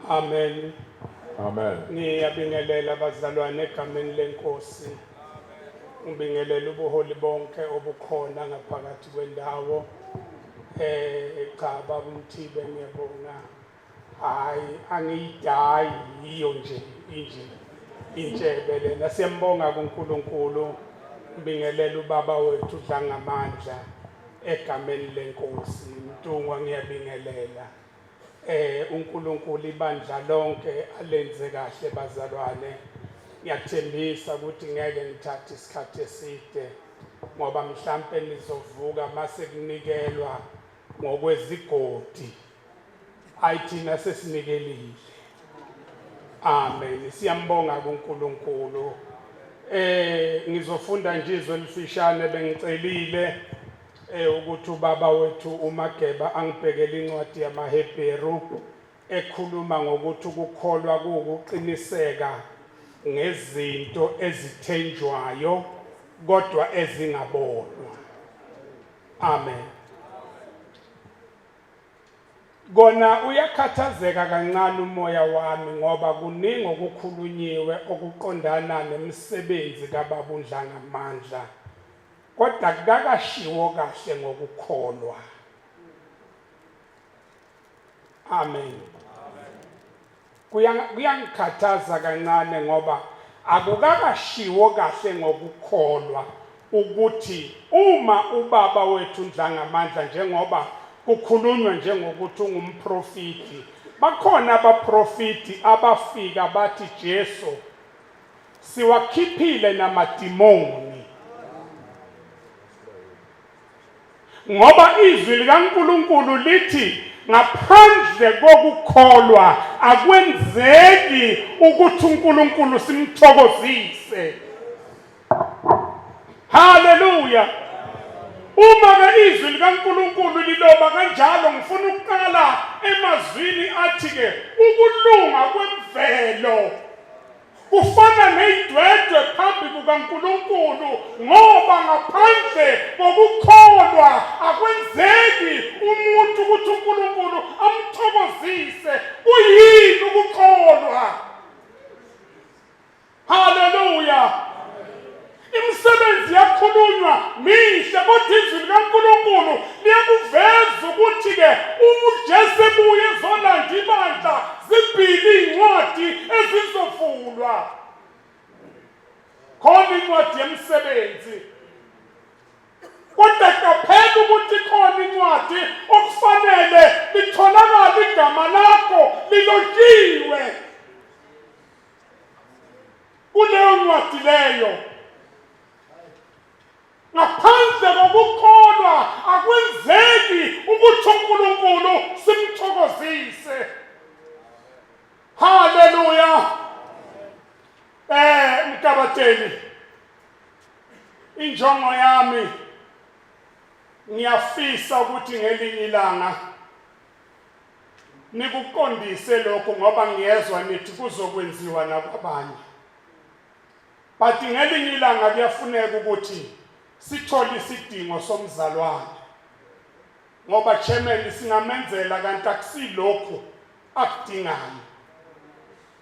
Amen. Amen. Ngiyabingelela abazalwane egameni lenkosi. Ngibingelela ubuholi bonke obukhona ngaphakathi kwendawo. Cha baba uMthibe ngiyabonga. Hayi angiyidayi yiyo nje intshebe lena. Siyambonga kuNkulunkulu. Ngibingelela ubaba wethu uDlangamandla egameni lenkosi. Mtungwa ngiyabingelela. uNkulunkulu ibandla lonke alenze kahle bazalwane. Ngiyathembisa ukuthi ngeke ngithathe isikhathi eside ngoba mhlambe nizovuka mase kunikelwa ngokwezigodi ayithina sesinikelile. Amen. Siyambonga kuNkulunkulu. Ngizofunda nje izwi elifishane bengicelile ukuthi ubaba wethu uMageba angibhekele incwadi yamaHebheru ekhuluma ngokuthi ukukholwa kuukuqiniseka ngezinto ezithenjwayo kodwa ezingabonwa. Amen. Kona uyakhathazeka kancane umoya wami ngoba kuningi okukhulunyiwe okuqondana nemisebenzi kaBaba uDlangamandla. Kodwa kakashiwo kahle ngokukholwa. Amen. Kuyangikhathaza kancane ngoba akukakashiwo kahle ngokukholwa ukuthi uma ubaba wethu uDlangamandla njengoba kukhulunywa njengokuthi ungumprofiti, bakhona abaprofiti abafika bathi Jesu siwakhiphile namadimoni. Ngoba izwi likaNkulunkulu lithi ngaphandle kokukholwa akwenzeki ukuthi uNkulunkulu simthokozise. Haleluya. Uma ke izwi likaNkulunkulu liloba kanjalo ngifuna ukuqala emazwini athi ke ukulunga kwemvelo kufana nezidwedwe phambi kukaNkulunkulu ngoba ngaphandle kokukholwa akwenzeki umuntu ukuthi uNkulunkulu amthokozise. Kuyini ukukholwa? Haleluya. Imisebenzi yakhulunywa mihle kodwa izwi likaNkulunkulu liyakuveza ukuthi ke uma uJesu ebuye ezolanda ibandla zibhili incwadi ezizovulwa. Khona incwadi yemisebenzi. Kodwa qaphela ukuthi khona incwadi okufanele litholakala igama lakho lilotshiwe kuleyo ncwadi leyo. Ngaphandle kokukholwa akwenzeki ukuthi uNkulunkulu simthokozise. Haleluya. Mkabateli, injongo yami ngiyafisa ukuthi ngelinye ilanga nikuqondise lokho ngoba ngiyezwa nithi kuzokwenziwa nakwabanye. But ngelinye ilanga kuyafuneka ukuthi sithole isidingo somzalwane ngoba chairman singamenzela kanti akusilokho akudingayo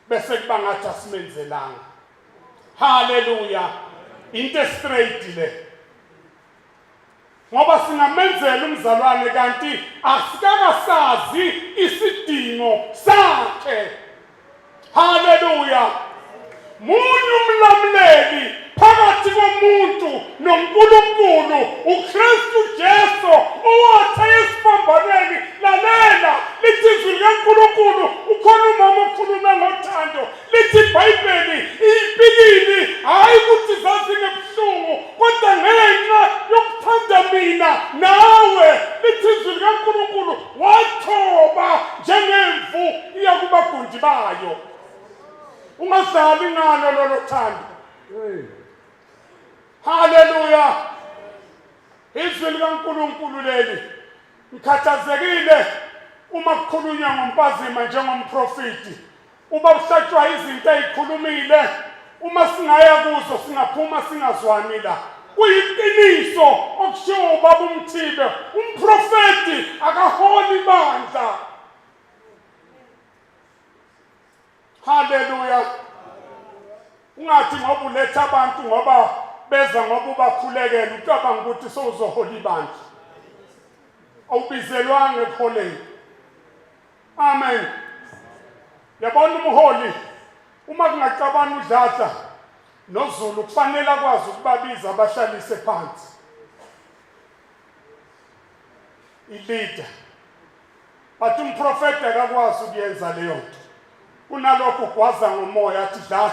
bese kuba ngathi asimenzelanga. Haleluya. into straight le ngoba singamenzela umzalwane kanti asikakasazi isidingo sakhe. Haleluya. Munye umlamleli phakathi komuntu noNkulunkulu uKristu Jesu owathi esiphambanweni. Lalela lithi izwi likaNkulunkulu, ukhona umama okhuluma ngothando, lithi iBhayibheli impikili hayi ukuthi zazingebuhlungu kodwa ngenxa yokuthanda mina nawe. Lithi izwi likaNkulunkulu wathoba njengemvu iya kubagundi bayo. Ungazali ngalo lolo thando. Haleluya. Izwi likaNkulunkulu leli ngikhathazekile uma kukhulunywa ngompazima njengomprofeti. Uba kuhlatshwa izinto ezikhulumile uma singaya kuzo singaphuma singazwani la. Kuyiqiniso okushiwo ubaba uMthibe, umprofeti akaholi bandla. Haleluya. Ungathi ngoba uletha abantu ngoba beza ngoba ubakhulekela ucabanga ukuthi sowuzohola ibandla. Awubizelwanga ekuholeni. Amen. Yabona umholi uma kungacabana uDladla noZulu kufanele akwazi ukubabiza abahlalise phansi. Ileader. Bathi umprofeti akakwazi ukuyenza leyo nto. Unalokho ugwaza ngomoya athi Dladla.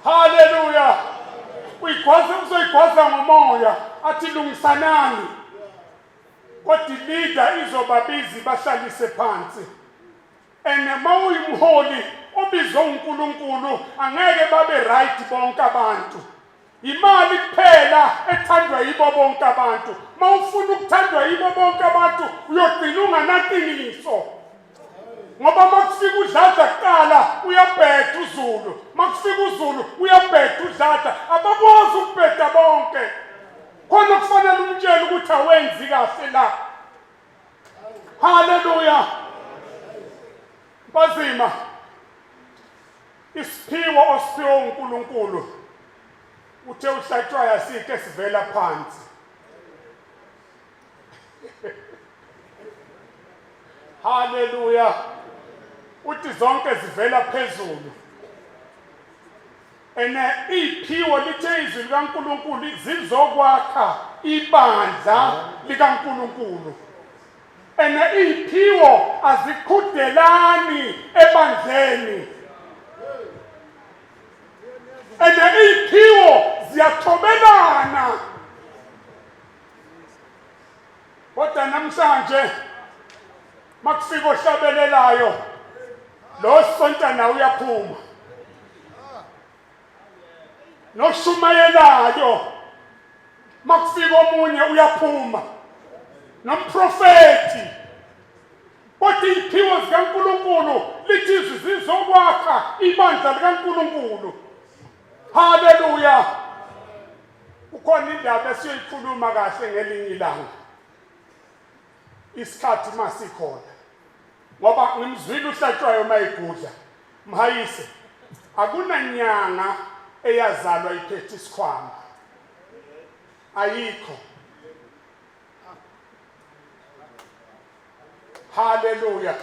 Haleluya. Uzoyigwaza ngomoya athi lungisanani. Kodwa leader izobabizi bahlalise phansi. Uma uyumholi obizwe uNkulunkulu angeke babe right bonke abantu. Imali kuphela ethandwa yibo bonke abantu. Mawufuna ukuthandwa yibo bonke abantu uyogcina unganaqiniso. Ngoba makufika uDladla kuqala uyabheda uZulu, makufika uZulu uyabheda uDladla, abakwazi ukubheda bonke. Khona kufanele umtshele ukuthi awenzi kahle la. Haleluya. Bazima isiphiwo osiphiwe uNkulunkulu uthe uhlatshwa yasike sivela phansi. Haleluya. Uthi zonke zivela phezulu. Iphiwo lithe izwi likaNkulunkulu zizokwakha ibandla likaNkulunkulu. Iphiwo azikhudelani ebandleni. Iphiwo ziyathobelana. Kodwa namhlanje makufika ohlabelelayo lo sonta nawe uyaphuma. Noshumayelayo makufika omunye uyaphuma. Nomprofeti. Kodwa iphiwo zikaNkulunkulu lithi izwi zizokwakha ibandla likaNkulunkulu. Haleluya. Ukhona indaba esiyoyikhuluma kahle ngelinye ilanga. Isikhathi masikhona. Ngoba ngimzwile uhlatshwayo mayigudla. Mhayise. Akunanyanga eyazalwa iphethe isikhwama. Ayikho. Haleluya.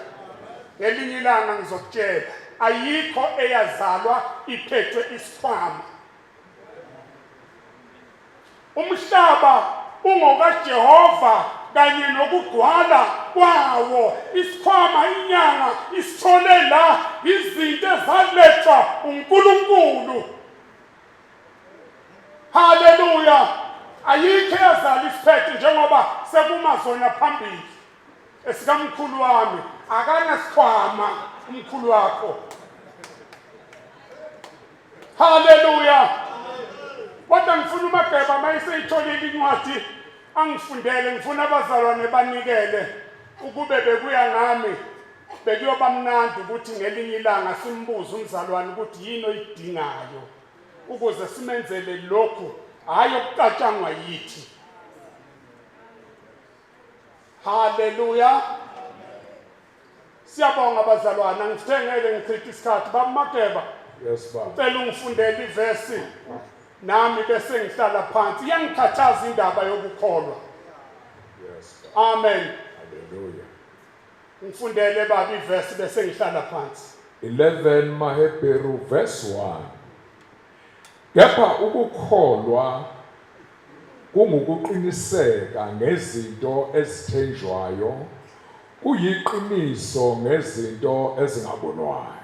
Ngelinye ilanga ngizokutshela ayikho eyazalwa iphethwe isikhwama. Umhlaba ungokaJehova kanye nokugcwala kwawo. Isikhwama inyanga isithole la izinto ezalethwa uNkulunkulu. Haleluya. Ayikho eyazala isiphethe njengoba sekumazona phambili. Esikamkhulu wami akana sikhwama umkhulu wakho. Haleluya. Kodwa ngifuna uMageba mayiseyitholile incwadi angifundele, ngifuna abazalwane banikele ukube bekuya ngami bekuyoba mnandi ukuthi ngelinye ilanga simbuze umzalwane ukuthi yini oyidingayo ukuze simenzele lokhu hayi okucatshangwa yithi. Haleluya. Siyabonga abazalwane, ngithengele ngichitha isikhathi bamakeba. Yes, Baba. Cela ungifundele ivesi nami bese ngihlala phansi. Iyangikhathaza indaba yokukholwa. Yes, Baba. Amen. Hallelujah. Ngifundele baba ivesi bese ngihlala phansi. 11 Maheberu verse 1. Kepha ukukholwa kungukuqiniseka ngezinto ezithenjwayo, kuyiqiniso ngezinto ezingabonwayo.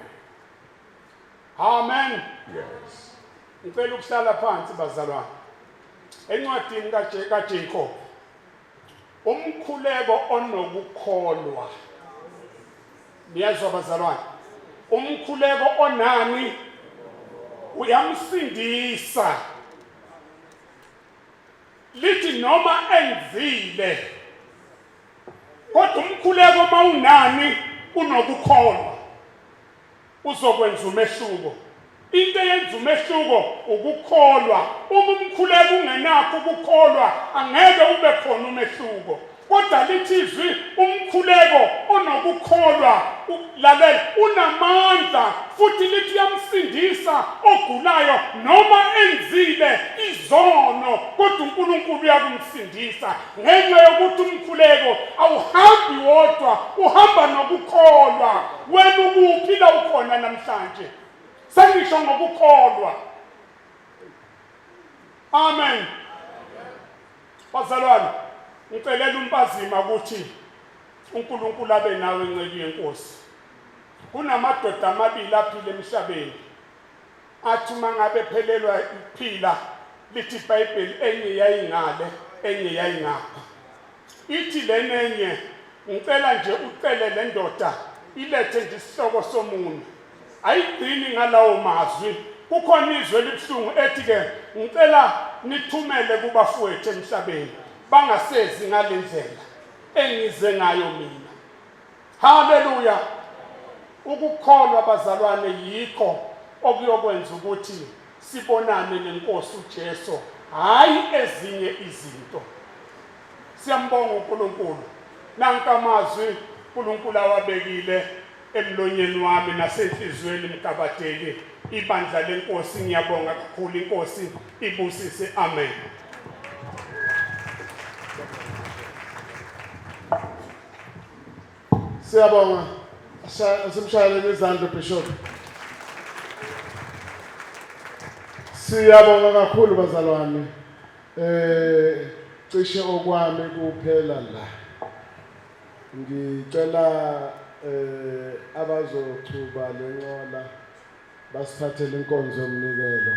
Amen. Yes. Ngicela ukuhlala phansi bazalwane. Encwadini kaJacob umkhuleko onokukholwa. Niyazwa bazalwane. Umkhuleko onani uyamsindisa. Lithi noma enzile kodwa umkhuleko mawunani unokukholwa uzokwenza umehluko. Into eyenza umehluko ukukholwa. Uma umkhuleko ungenakho ukukholwa angeke ube khona umehluko. Kodwa lithi izwi umkhuleko onokukholwa lalela unamandla futhi lithi yamsindisa ogulayo noma enzile izono kodwa uNkulunkulu uyakumsindisa ngenxa yokuthi umkhuleko awuhambi wodwa uhamba nokukholwa. Wena ukuphi la ukhona namhlanje? Sengisho ngokukholwa. Amen. Bazalwane, ngicela umpazima ukuthi uNkulunkulu abe nawe enceke yenkosi. Kunamadoda amabili aphile emhlabeni. Athi mangabe phelelwa iphila lithi iBhayibheli enye yayingale enye yayingapha. Ithi lenenye ngicela nje ucele le ndoda ilethe nje isihloko somunye. Ayigcini ngalawo mazwi. Kukhona izwi elibhlungu ethi ke ngicela nithumele kubafowethu emhlabeni bangasezi ngalendlela engize ngayo mina. Haleluya. Ukukholwa bazalwane yikho okuyokwenza ukuthi sibonane nenkosi uJesu, hayi ezinye izinto. Siyambonga uNkulunkulu. Nanka amazwi uNkulunkulu awabekile emlonyeni wami nasenhlizweni mkabadeli. Ibandla lenkosi ngiyabonga kakhulu. Inkosi ibusise. Amen. Siyabonga. Asimshayeleni izandla Bishop. Siyabonga kakhulu bazalwane. Cishe okwami kuphela la. Ngicela abazochuba lenqola basiphathele inkonzo yomnikelo.